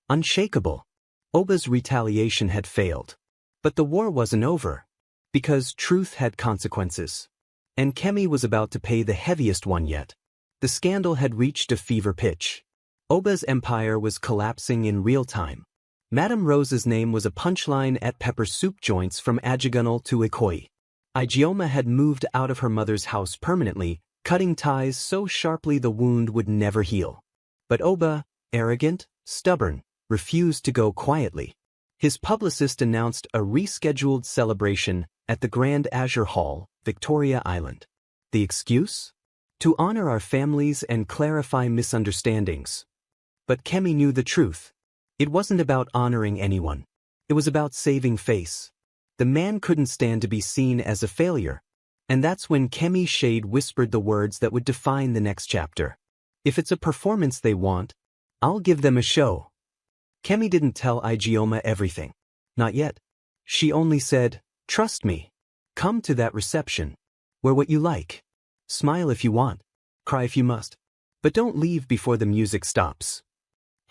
A: Unshakable. Oba's retaliation had failed. But the war wasn't over. Because truth had consequences. And Kemi was about to pay the heaviest one yet. The scandal had reached a fever pitch. Oba's empire was collapsing in real time. Madame Rose's name was a punchline at pepper soup joints from Ajigunal to Ikoyi. Ijeoma had moved out of her mother's house permanently, cutting ties so sharply the wound would never heal. But Oba, arrogant, stubborn, refused to go quietly. His publicist announced a rescheduled celebration at the Grand Azure Hall, Victoria Island. The excuse? To honor our families and clarify misunderstandings. But Kemi knew the truth. It wasn't about honoring anyone. It was about saving face. The man couldn't stand to be seen as a failure. And that's when Kemi Shade whispered the words that would define the next chapter. "If it's a performance they want, I'll give them a show." Kemi didn't tell Ijeoma everything. Not yet. She only said, "Trust me. Come to that reception. Wear what you like. Smile if you want. Cry if you must. But don't leave before the music stops."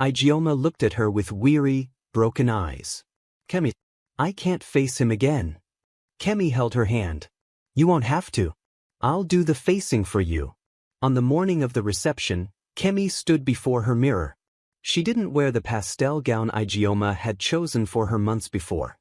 A: Ijeoma looked at her with weary, broken eyes. "Kemi, I can't face him again." Kemi held her hand. "You won't have to. I'll do the facing for you." On the morning of the reception, Kemi stood before her mirror. She didn't wear the pastel gown Ijeoma had chosen for her months before.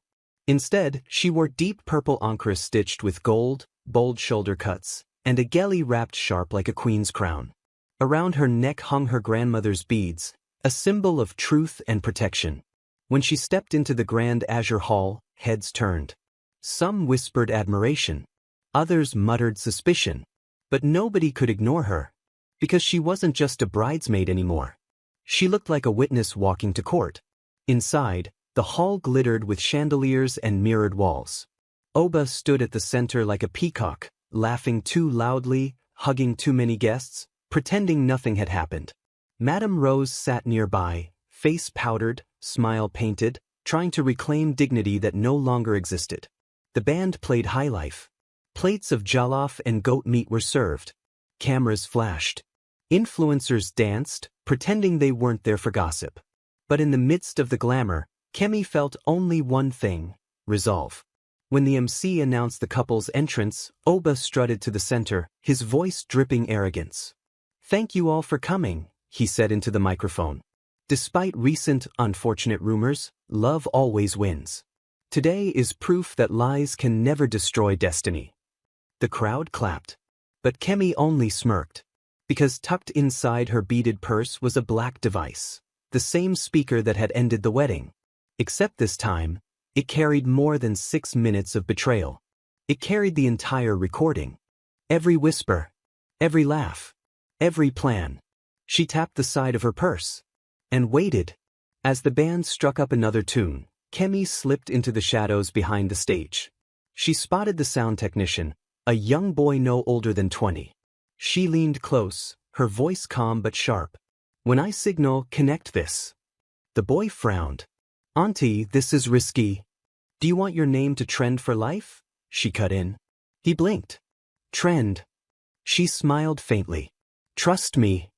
A: Instead, she wore deep purple ochre stitched with gold, bold shoulder cuts, and a geli wrapped sharp like a queen's crown. Around her neck hung her grandmother's beads, a symbol of truth and protection. When she stepped into the Grand Azure Hall, heads turned. Some whispered admiration. Others muttered suspicion. But nobody could ignore her. Because she wasn't just a bridesmaid anymore. She looked like a witness walking to court. Inside, the hall glittered with chandeliers and mirrored walls. Oba stood at the center like a peacock, laughing too loudly, hugging too many guests, pretending nothing had happened. Madame Rose sat nearby, face powdered, smile painted, trying to reclaim dignity that no longer existed. The band played high life. Plates of jollof and goat meat were served. Cameras flashed. Influencers danced, pretending they weren't there for gossip. But in the midst of the glamour, Kemi felt only one thing: resolve. When the MC announced the couple's entrance, Oba strutted to the center, his voice dripping arrogance. "Thank you all for coming," he said into the microphone. "Despite recent, unfortunate rumors, love always wins. Today is proof that lies can never destroy destiny." The crowd clapped. But Kemi only smirked. Because tucked inside her beaded purse was a black device. The same speaker that had ended the wedding. Except this time, it carried more than 6 minutes of betrayal. It carried the entire recording. Every whisper. Every laugh. Every plan. She tapped the side of her purse. And waited. As the band struck up another tune, Kemi slipped into the shadows behind the stage. She spotted the sound technician, a young boy no older than 20. She leaned close, her voice calm but sharp. "When I signal, connect this." The boy frowned. "Auntie, this is risky. Do you want your name to trend for life?" She cut in. He blinked. "Trend." She smiled faintly. "Trust me."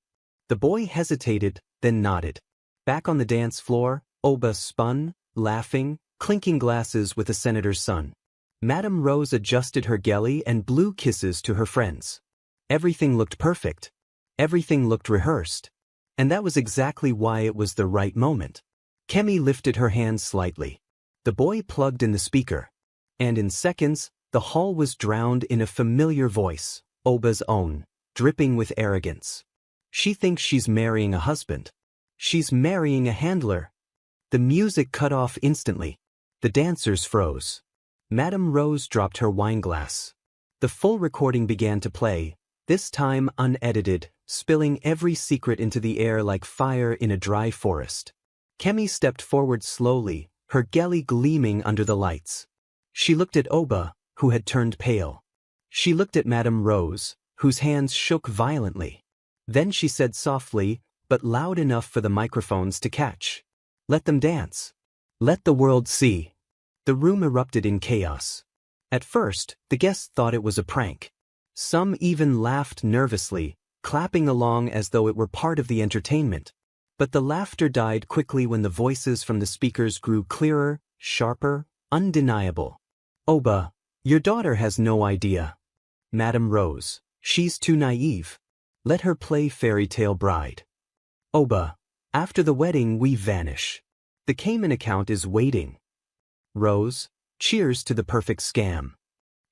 A: The boy hesitated, then nodded. Back on the dance floor, Oba spun, laughing, clinking glasses with the senator's son. Madame Rose adjusted her gelly and blew kisses to her friends. Everything looked perfect. Everything looked rehearsed. And that was exactly why it was the right moment. Kemi lifted her hand slightly. The boy plugged in the speaker. And in seconds, the hall was drowned in a familiar voice, Oba's own, dripping with arrogance. "She thinks she's marrying a husband. She's marrying a handler." The music cut off instantly. The dancers froze. Madame Rose dropped her wineglass. The full recording began to play, this time unedited, spilling every secret into the air like fire in a dry forest. Kemi stepped forward slowly, her gelly gleaming under the lights. She looked at Oba, who had turned pale. She looked at Madame Rose, whose hands shook violently. Then she said softly, but loud enough for the microphones to catch. "Let them dance. Let the world see." The room erupted in chaos. At first, the guests thought it was a prank. Some even laughed nervously, clapping along as though it were part of the entertainment. But the laughter died quickly when the voices from the speakers grew clearer, sharper, undeniable. "Oba, your daughter has no idea. Madame Rose, she's too naive. Let her play fairy tale bride. Oba, after the wedding we vanish. The Cayman account is waiting. Rose, cheers to the perfect scam."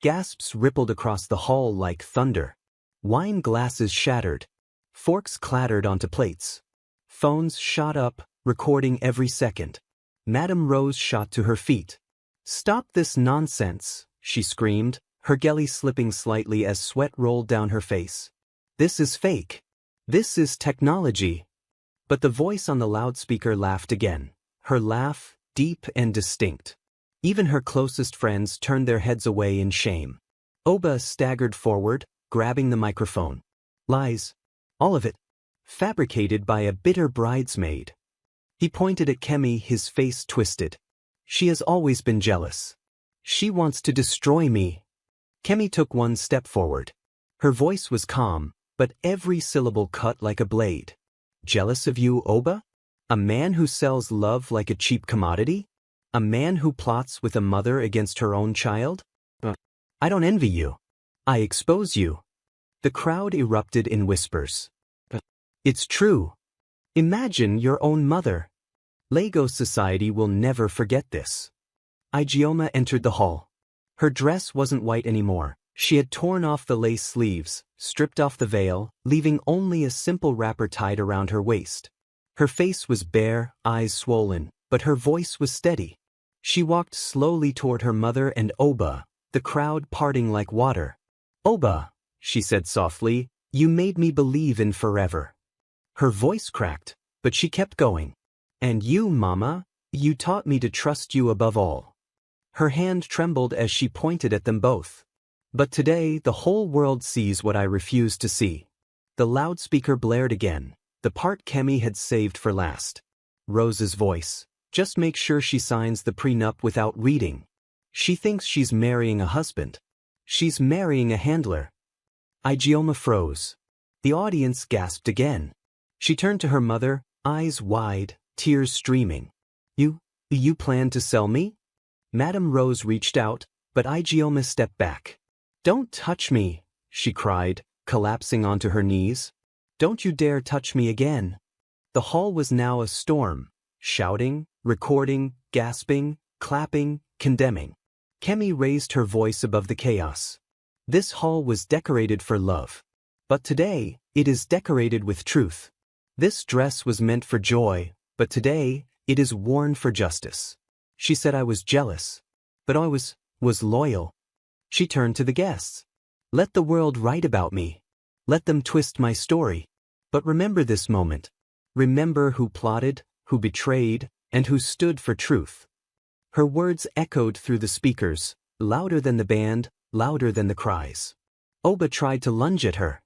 A: Gasps rippled across the hall like thunder. Wine glasses shattered. Forks clattered onto plates. Phones shot up, recording every second. Madame Rose shot to her feet. "Stop this nonsense," she screamed, her gelly slipping slightly as sweat rolled down her face. "This is fake. This is technology." But the voice on the loudspeaker laughed again, her laugh deep and distinct. Even her closest friends turned their heads away in shame. Oba staggered forward, grabbing the microphone. "Lies. All of it. Fabricated by a bitter bridesmaid." He pointed at Kemi, his face twisted. "She has always been jealous. She wants to destroy me." Kemi took one step forward. Her voice was calm, but every syllable cut like a blade. "Jealous of you, Oba? A man who sells love like a cheap commodity? A man who plots with a mother against her own child? I don't envy you. I expose you." The crowd erupted in whispers. "It's true. Imagine your own mother. Lagos society will never forget this." Ijeoma entered the hall. Her dress wasn't white anymore. She had torn off the lace sleeves, stripped off the veil, leaving only a simple wrapper tied around her waist. Her face was bare, eyes swollen, but her voice was steady. She walked slowly toward her mother and Oba, the crowd parting like water. "Oba," she said softly, "you made me believe in forever." Her voice cracked, but she kept going. "And you, Mama, you taught me to trust you above all." Her hand trembled as she pointed at them both. "But today the whole world sees what I refused to see." The loudspeaker blared again, the part Kemi had saved for last. Rose's voice. "Just make sure she signs the prenup without reading. She thinks she's marrying a husband. She's marrying a handler." Ijeoma froze. The audience gasped again. She turned to her mother, eyes wide, tears streaming. You plan to sell me?" Madame Rose reached out, but Ijeoma stepped back. "Don't touch me," she cried, collapsing onto her knees. "Don't you dare touch me again." The hall was now a storm, shouting, recording, gasping, clapping, condemning. Kemi raised her voice above the chaos. "This hall was decorated for love. But today, it is decorated with truth. This dress was meant for joy, but today, it is worn for justice. She said I was jealous. But I was loyal." She turned to the guests. Let the world write about me. Let them twist my story. But remember this moment. Remember who plotted, who betrayed, and who stood for truth. Her words echoed through the speakers, louder than the band, louder than the cries. Oba tried to lunge at her,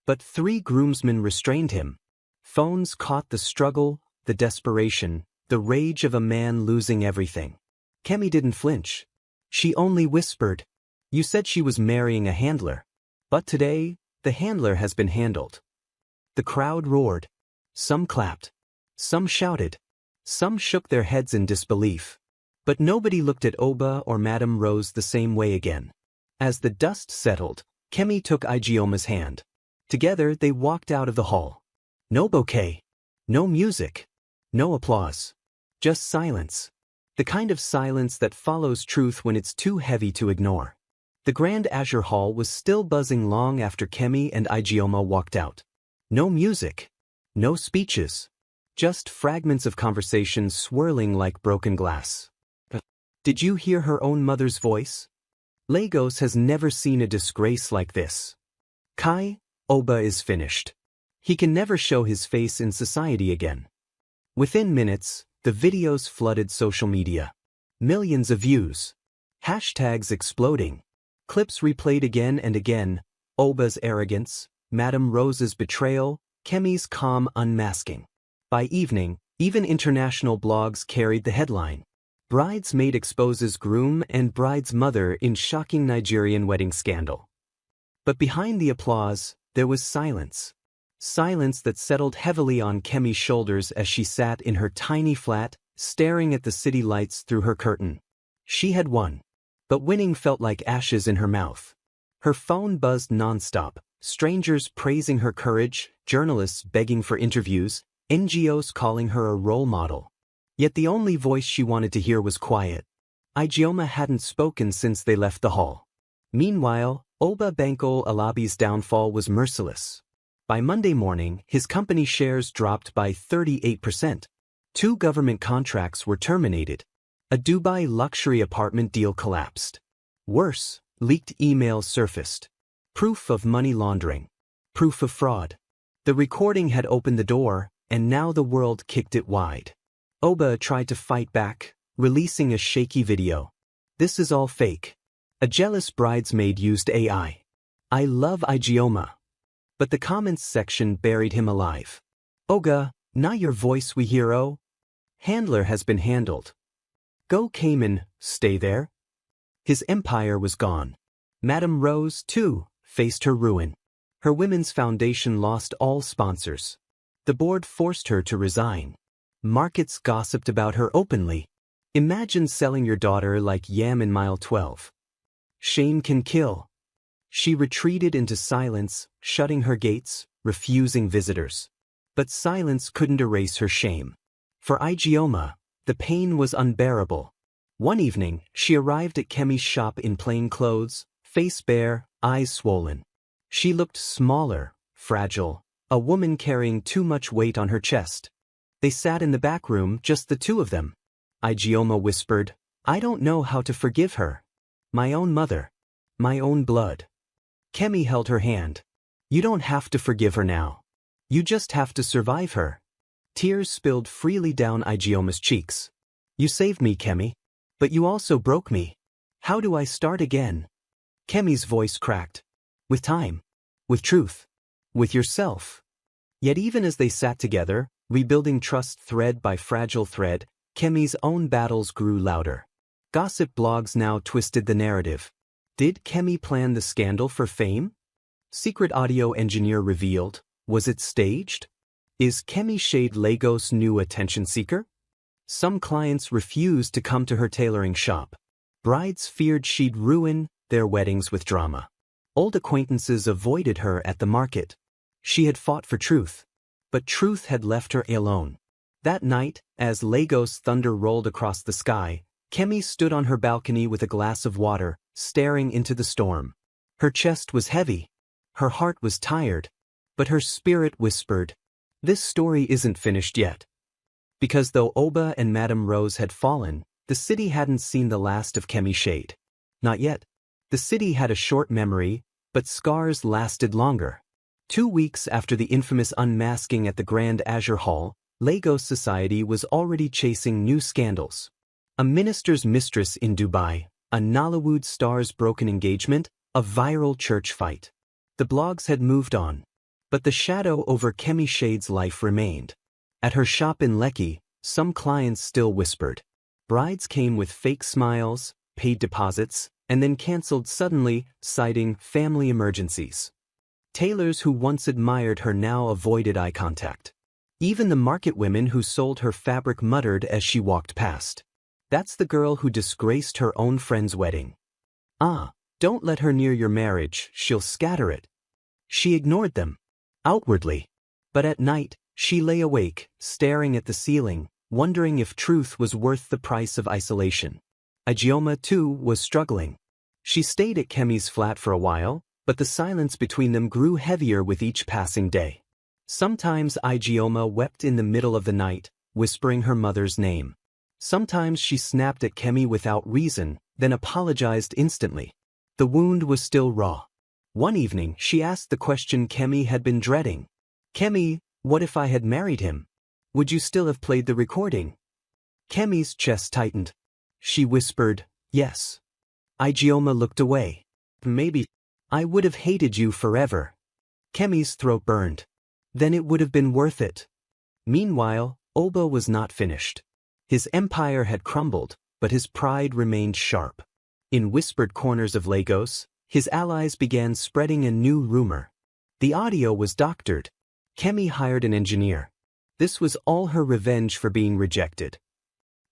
A: but 3 groomsmen restrained him. Phones caught the struggle, the desperation, the rage of a man losing everything. Kemi didn't flinch. She only whispered, "You said she was marrying a handler. But today, the handler has been handled." The crowd roared. Some clapped. Some shouted. Some shook their heads in disbelief. But nobody looked at Oba or Madame Rose the same way again. As the dust settled, Kemi took Igioma's hand. Together they walked out of the hall. No bouquet. No music. No applause. Just silence. The kind of silence that follows truth when it's too heavy to ignore. The Grand Azure Hall was still buzzing long after Kemi and Igioma walked out. No music. No speeches. Just fragments of conversation swirling like broken glass. Did you hear her own mother's voice? Lagos has never seen a disgrace like this. Kai, Oba is finished. He can never show his face in society again. Within minutes, the videos flooded social media. Millions of views. Hashtags exploding. Clips replayed again and again. Oba's arrogance, Madame Rose's betrayal, Kemi's calm unmasking. By evening, even international blogs carried the headline. Bridesmaid exposes groom and bride's mother in shocking Nigerian wedding scandal. But behind the applause, there was silence. Silence that settled heavily on Kemi's shoulders as she sat in her tiny flat, staring at the city lights through her curtain. She had won. But winning felt like ashes in her mouth. Her phone buzzed nonstop, strangers praising her courage, journalists begging for interviews, NGOs calling her a role model. Yet the only voice she wanted to hear was quiet. Igioma hadn't spoken since they left the hall. Meanwhile, Oba Banko Alabi's downfall was merciless. By Monday morning, his company shares dropped by 38%. 2 government contracts were terminated. A Dubai luxury apartment deal collapsed. Worse, leaked emails surfaced. Proof of money laundering. Proof of fraud. The recording had opened the door, and now the world kicked it wide. Oba tried to fight back, releasing a shaky video. "This is all fake. A jealous bridesmaid used AI. I love Igioma." But the comments section buried him alive. "Oga, not your voice we hear oh. Handler has been handled. Go Cayman, stay there." His empire was gone. Madame Rose, too, faced her ruin. Her women's foundation lost all sponsors. The board forced her to resign. Markets gossiped about her openly. Imagine selling your daughter like yam in mile 12. Shame can kill. She retreated into silence, shutting her gates, refusing visitors. But silence couldn't erase her shame. For Igioma, the pain was unbearable. One evening, she arrived at Kemi's shop in plain clothes, face bare, eyes swollen. She looked smaller, fragile, a woman carrying too much weight on her chest. They sat in the back room, just the 2 of them. Igioma whispered, "I don't know how to forgive her. My own mother. My own blood." Kemi held her hand. "You don't have to forgive her now. You just have to survive her." Tears spilled freely down Igioma's cheeks. "You saved me, Kemi. But you also broke me. How do I start again?" Kemi's voice cracked. "With time. With truth. With yourself." Yet even as they sat together, rebuilding trust thread by fragile thread, Kemi's own battles grew louder. Gossip blogs now twisted the narrative. Did Kemi plan the scandal for fame? Secret audio engineer revealed. Was it staged? Is Kemi Shade Lagos' new attention seeker? Some clients refused to come to her tailoring shop. Brides feared she'd ruin their weddings with drama. Old acquaintances avoided her at the market. She had fought for truth. But truth had left her alone. That night, as Lagos thunder rolled across the sky, Kemi stood on her balcony with a glass of water, staring into the storm. Her chest was heavy. Her heart was tired. But her spirit whispered, "This story isn't finished yet." Because though Oba and Madame Rose had fallen, the city hadn't seen the last of Kemi Shade. Not yet. The city had a short memory, but scars lasted longer. 2 weeks after the infamous unmasking at the Grand Azure Hall, Lagos society was already chasing new scandals. A minister's mistress in Dubai, a Nollywood star's broken engagement, a viral church fight. The blogs had moved on. But the shadow over Kemi Shade's life remained. At her shop in Lekki, some clients still whispered. Brides came with fake smiles, paid deposits, and then cancelled suddenly, citing family emergencies. Tailors who once admired her now avoided eye contact. Even the market women who sold her fabric muttered as she walked past. "That's the girl who disgraced her own friend's wedding. Ah, don't let her near your marriage, she'll scatter it." She ignored them. Outwardly. But at night, she lay awake, staring at the ceiling, wondering if truth was worth the price of isolation. Ijeoma, too, was struggling. She stayed at Kemi's flat for a while, but the silence between them grew heavier with each passing day. Sometimes Ijeoma wept in the middle of the night, whispering her mother's name. Sometimes she snapped at Kemi without reason, then apologized instantly. The wound was still raw. One evening, she asked the question Kemi had been dreading. "Kemi, what if I had married him? Would you still have played the recording?" Kemi's chest tightened. She whispered, "Yes." Ijeoma looked away. "Maybe. I would have hated you forever." Kemi's throat burned. "Then it would have been worth it." Meanwhile, Oba was not finished. His empire had crumbled, but his pride remained sharp. In whispered corners of Lagos, his allies began spreading a new rumor. The audio was doctored. Kemi hired an engineer. This was all her revenge for being rejected.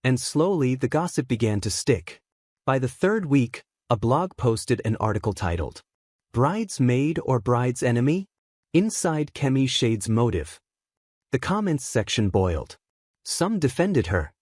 A: And slowly the gossip began to stick. By the third week, a blog posted an article titled, "Bridesmaid or Bride's Enemy? Inside Kemi Shade's Motive." The comments section boiled. Some defended her.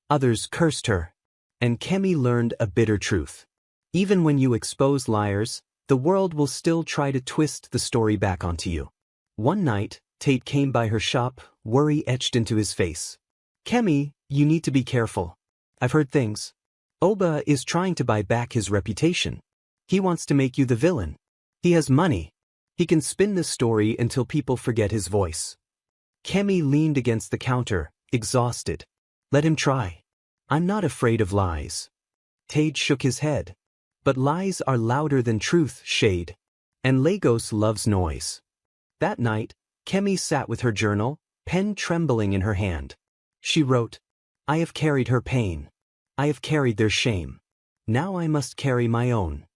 A: Others cursed her. And Kemi learned a bitter truth. Even when you expose liars, the world will still try to twist the story back onto you. One night, Tate came by her shop, worry etched into his face. "Kemi, you need to be careful. I've heard things. Oba is trying to buy back his reputation. He wants to make you the villain. He has money. He can spin the story until people forget his voice." Kemi leaned against the counter, exhausted. "Let him try. I'm not afraid of lies." Tate shook his head. "But lies are louder than truth, Shade. And Lagos loves noise." That night, Kemi sat with her journal, pen trembling in her hand. She wrote, "I have carried her pain. I have carried their shame. Now I must carry my own."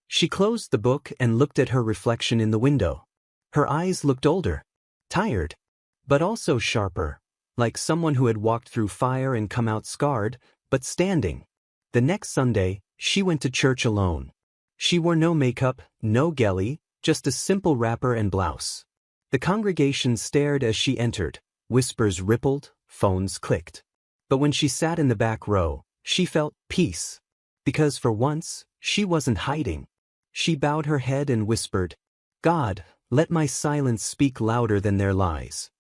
A: She closed the book and looked at her reflection in the window. Her eyes looked older, tired, but also sharper, like someone who had walked through fire and come out scarred, but standing. The next Sunday, she went to church alone. She wore no makeup, no gelly, just a simple wrapper and blouse. The congregation stared as she entered, whispers rippled, phones clicked. But when she sat in the back row, she felt peace. Because for once, she wasn't hiding. She bowed her head and whispered, "God, let my silence speak louder than their lies."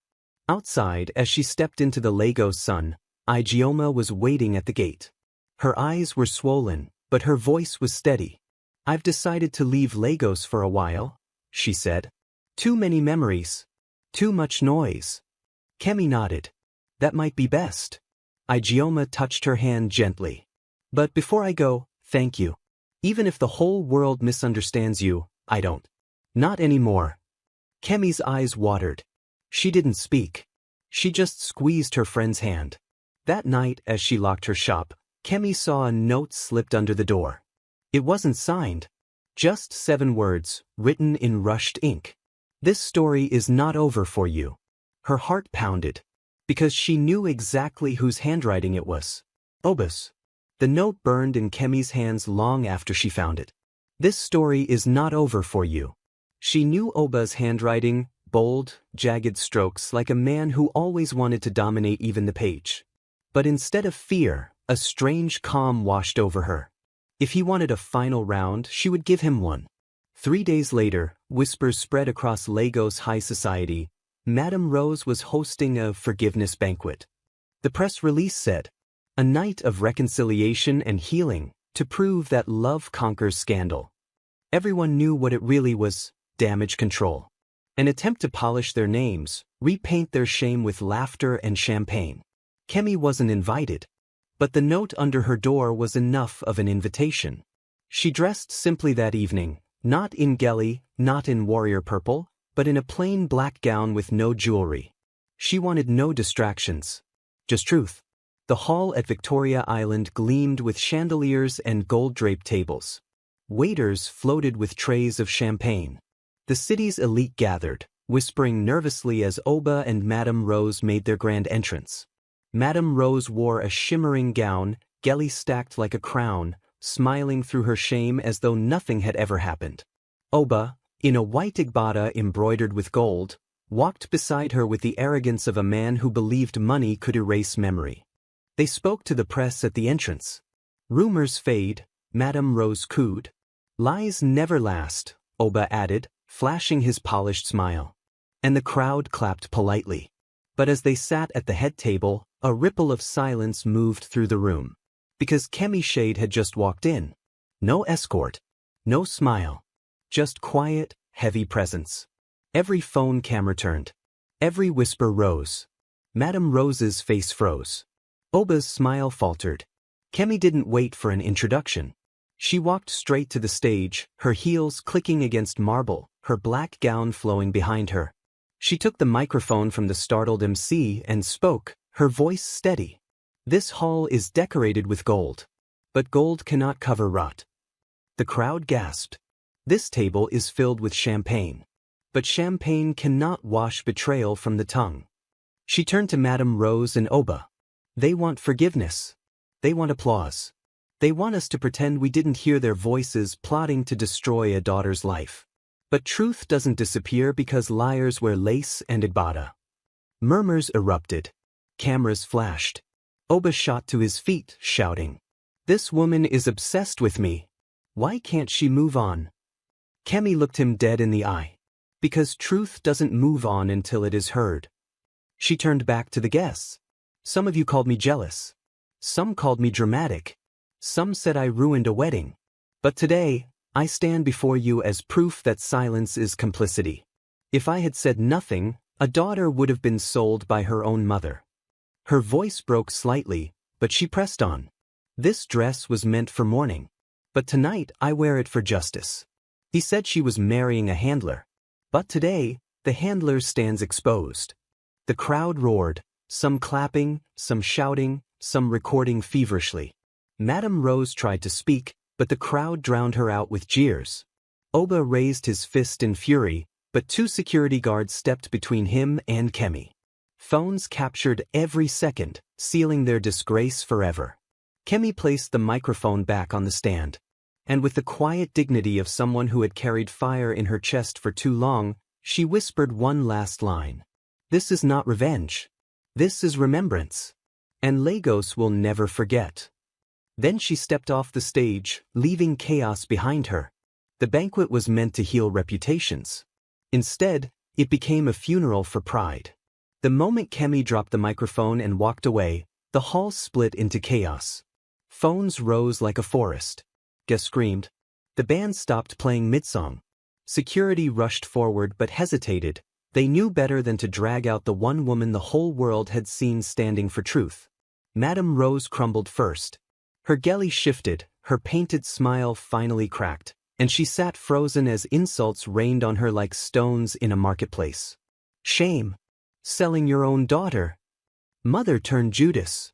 A: Outside, as she stepped into the Lagos sun, Ijeoma was waiting at the gate. Her eyes were swollen, but her voice was steady. "I've decided to leave Lagos for a while," she said. "Too many memories. Too much noise." Kemi nodded. "That might be best." Ijeoma touched her hand gently. "But before I go, thank you. Even if the whole world misunderstands you, I don't. Not anymore." Kemi's eyes watered. She didn't speak. She just squeezed her friend's hand. That night, as she locked her shop, Kemi saw a note slipped under the door. It wasn't signed. Just 7 words, written in rushed ink. "This story is not over for you." Her heart pounded. Because she knew exactly whose handwriting it was. Oba's. The note burned in Kemi's hands long after she found it. "This story is not over for you." She knew Oba's handwriting, bold, jagged strokes like a man who always wanted to dominate even the page. But instead of fear, a strange calm washed over her. If he wanted a final round, she would give him one. 3 days later, whispers spread across Lagos high society. Madame Rose was hosting a forgiveness banquet. The press release said, "A night of reconciliation and healing, to prove that love conquers scandal." Everyone knew what it really was: damage control. An attempt to polish their names, repaint their shame with laughter and champagne. Kemi wasn't invited. But the note under her door was enough of an invitation. She dressed simply that evening, not in gelly, not in warrior purple, but in a plain black gown with no jewelry. She wanted no distractions. Just truth. The hall at Victoria Island gleamed with chandeliers and gold-draped tables. Waiters floated with trays of champagne. The city's elite gathered, whispering nervously as Oba and Madame Rose made their grand entrance. Madame Rose wore a shimmering gown, gelly stacked like a crown, smiling through her shame as though nothing had ever happened. Oba, in a white igbada embroidered with gold, walked beside her with the arrogance of a man who believed money could erase memory. They spoke to the press at the entrance. Rumors fade, Madame Rose cooed. Lies never last, Oba added, flashing his polished smile. And the crowd clapped politely. But as they sat at the head table, a ripple of silence moved through the room. Because Kemi Shade had just walked in. No escort. No smile. Just quiet, heavy presence. Every phone camera turned. Every whisper rose. Madame Rose's face froze. Oba's smile faltered. Kemi didn't wait for an introduction. She walked straight to the stage, her heels clicking against marble, her black gown flowing behind her. She took the microphone from the startled MC and spoke, her voice steady. This hall is decorated with gold. But gold cannot cover rot. The crowd gasped. This table is filled with champagne. But champagne cannot wash betrayal from the tongue. She turned to Madame Rose and Oba. They want forgiveness. They want applause. They want us to pretend we didn't hear their voices plotting to destroy a daughter's life. But truth doesn't disappear because liars wear lace and igbada. Murmurs erupted. Cameras flashed. Oba shot to his feet, shouting, "This woman is obsessed with me. Why can't she move on?" Kemi looked him dead in the eye. Because truth doesn't move on until it is heard. She turned back to the guests. Some of you called me jealous. Some called me dramatic. Some said I ruined a wedding. But today, I stand before you as proof that silence is complicity. If I had said nothing, a daughter would have been sold by her own mother. Her voice broke slightly, but she pressed on. This dress was meant for mourning. But tonight I wear it for justice. He said she was marrying a handler. But today, the handler stands exposed. The crowd roared, some clapping, some shouting, some recording feverishly. Madame Rose tried to speak, but the crowd drowned her out with jeers. Oba raised his fist in fury, but two security guards stepped between him and Kemi. Phones captured every second, sealing their disgrace forever. Kemi placed the microphone back on the stand. And with the quiet dignity of someone who had carried fire in her chest for too long, she whispered one last line. This is not revenge. This is remembrance. And Lagos will never forget. Then she stepped off the stage, leaving chaos behind her. The banquet was meant to heal reputations. Instead, it became a funeral for pride. The moment Kemi dropped the microphone and walked away, the hall split into chaos. Phones rose like a forest. Guests screamed. The band stopped playing mid-song. Security rushed forward but hesitated. They knew better than to drag out the one woman the whole world had seen standing for truth. Madame Rose crumbled first. Her gelly shifted, her painted smile finally cracked, and she sat frozen as insults rained on her like stones in a marketplace. Shame. Selling your own daughter. Mother turned Judas.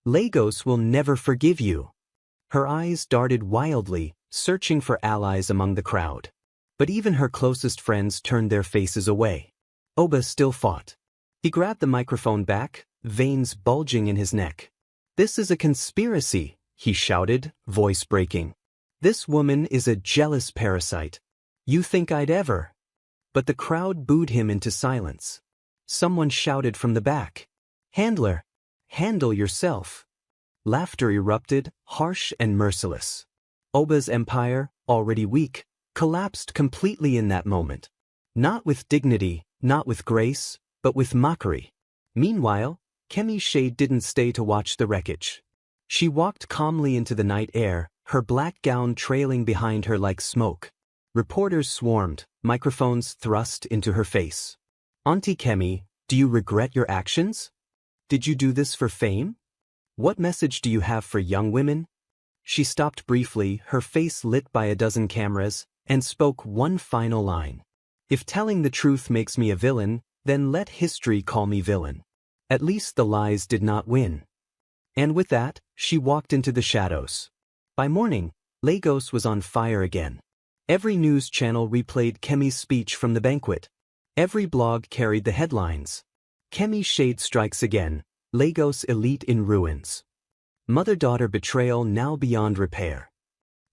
A: Lagos will never forgive you. Her eyes darted wildly, searching for allies among the crowd. But even her closest friends turned their faces away. Oba still fought. He grabbed the microphone back, veins bulging in his neck. This is a conspiracy, he shouted, voice breaking. This woman is a jealous parasite. You think I'd ever? But the crowd booed him into silence. Someone shouted from the back. Handler, handle yourself. Laughter erupted, harsh and merciless. Oba's empire, already weak, collapsed completely in that moment. Not with dignity, not with grace, but with mockery. Meanwhile, Kemi Shade didn't stay to watch the wreckage. She walked calmly into the night air, her black gown trailing behind her like smoke. Reporters swarmed, microphones thrust into her face. Auntie Kemi, do you regret your actions? Did you do this for fame? What message do you have for young women? She stopped briefly, her face lit by a dozen cameras, and spoke one final line. If telling the truth makes me a villain, then let history call me villain. At least the lies did not win. And with that, she walked into the shadows. By morning, Lagos was on fire again. Every news channel replayed Kemi's speech from the banquet. Every blog carried the headlines. Kemi Shade strikes again, Lagos elite in ruins. Mother-daughter betrayal now beyond repair.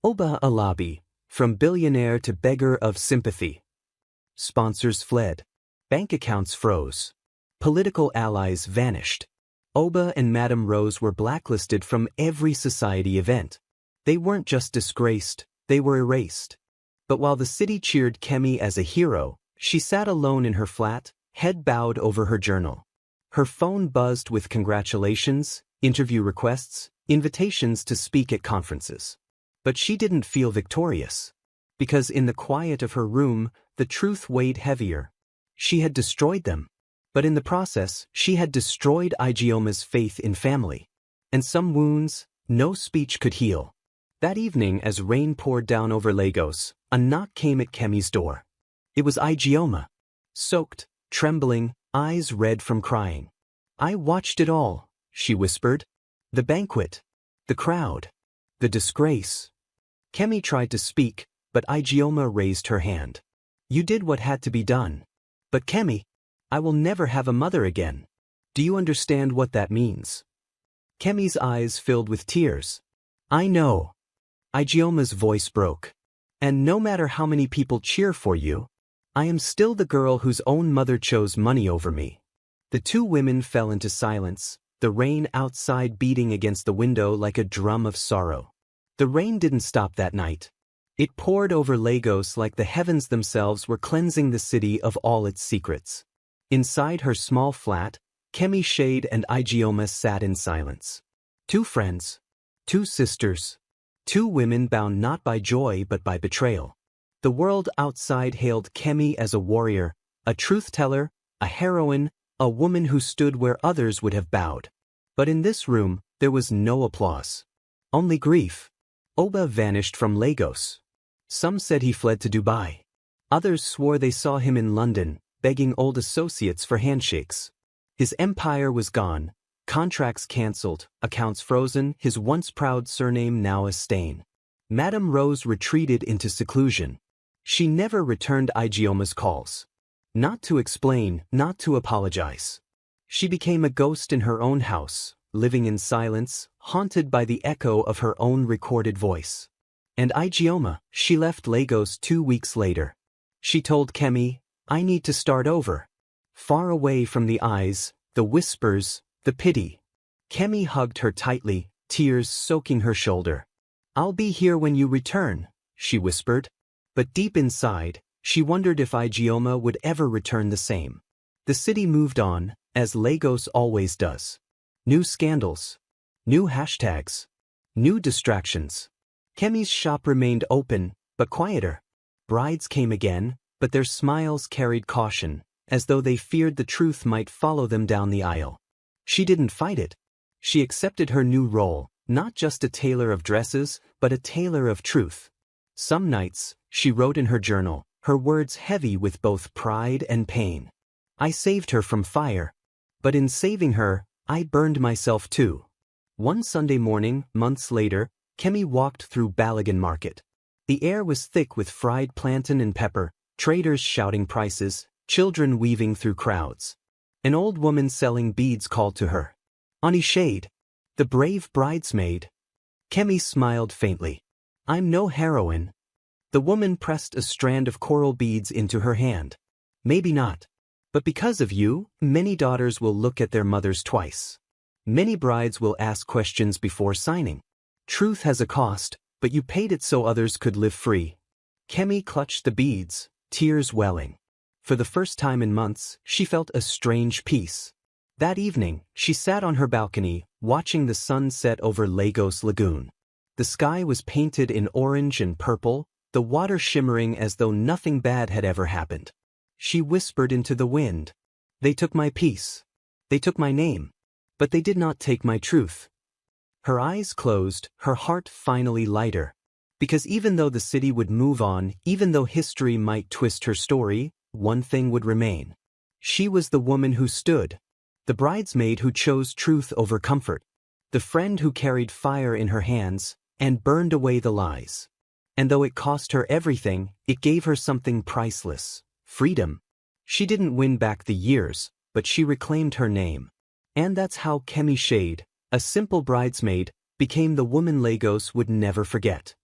A: Oba Alabi, from billionaire to beggar of sympathy. Sponsors fled. Bank accounts froze. Political allies vanished. Oba and Madame Rose were blacklisted from every society event. They weren't just disgraced, they were erased. But while the city cheered Kemi as a hero, she sat alone in her flat, head bowed over her journal. Her phone buzzed with congratulations, interview requests, invitations to speak at conferences. But she didn't feel victorious. Because in the quiet of her room, the truth weighed heavier. She had destroyed them. But in the process, she had destroyed Igioma's faith in family. And some wounds, no speech could heal. That evening, as rain poured down over Lagos, a knock came at Kemi's door. It was Igioma. Soaked, trembling, eyes red from crying. I watched it all, she whispered. The banquet. The crowd. The disgrace. Kemi tried to speak, but Igioma raised her hand. You did what had to be done. But Kemi, I will never have a mother again. Do you understand what that means? Kemi's eyes filled with tears. I know. Igioma's voice broke. And no matter how many people cheer for you, I am still the girl whose own mother chose money over me. The two women fell into silence, the rain outside beating against the window like a drum of sorrow. The rain didn't stop that night. It poured over Lagos like the heavens themselves were cleansing the city of all its secrets. Inside her small flat, Kemi Shade and Igioma sat in silence. Two friends. Two sisters. Two women bound not by joy but by betrayal. The world outside hailed Kemi as a warrior, a truth-teller, a heroine, a woman who stood where others would have bowed. But in this room, there was no applause. Only grief. Oba vanished from Lagos. Some said he fled to Dubai. Others swore they saw him in London, begging old associates for handshakes. His empire was gone, contracts cancelled, accounts frozen, his once proud surname now a stain. Madame Rose retreated into seclusion. She never returned Igioma's calls. Not to explain, not to apologize. She became a ghost in her own house, living in silence, haunted by the echo of her own recorded voice. And Igioma, she left Lagos 2 weeks later. She told Kemi, I need to start over. Far away from the eyes, the whispers, the pity. Kemi hugged her tightly, tears soaking her shoulder. I'll be here when you return, she whispered. But deep inside, she wondered if Igioma would ever return the same. The city moved on, as Lagos always does. New scandals. New hashtags. New distractions. Kemi's shop remained open, but quieter. Brides came again, but their smiles carried caution, as though they feared the truth might follow them down the aisle. She didn't fight it. She accepted her new role, not just a tailor of dresses, but a tailor of truth. Some nights, she wrote in her journal, her words heavy with both pride and pain. I saved her from fire. But in saving her, I burned myself too. One Sunday morning, months later, Kemi walked through Balagan Market. The air was thick with fried plantain and pepper, traders shouting prices, children weaving through crowds. An old woman selling beads called to her. Auntie Shade, the brave bridesmaid. Kemi smiled faintly. I'm no heroine. The woman pressed a strand of coral beads into her hand. Maybe not. But because of you, many daughters will look at their mothers twice. Many brides will ask questions before signing. Truth has a cost, but you paid it so others could live free. Kemi clutched the beads, tears welling. For the first time in months, she felt a strange peace. That evening, she sat on her balcony, watching the sun set over Lagos Lagoon. The sky was painted in orange and purple, the water shimmering as though nothing bad had ever happened. She whispered into the wind. They took my peace. They took my name. But they did not take my truth. Her eyes closed, her heart finally lighter. Because even though the city would move on, even though history might twist her story, one thing would remain. She was the woman who stood. The bridesmaid who chose truth over comfort. The friend who carried fire in her hands and burned away the lies. And though it cost her everything, it gave her something priceless. Freedom. She didn't win back the years, but she reclaimed her name. And that's how Kemi Shade, a simple bridesmaid, became the woman Lagos would never forget.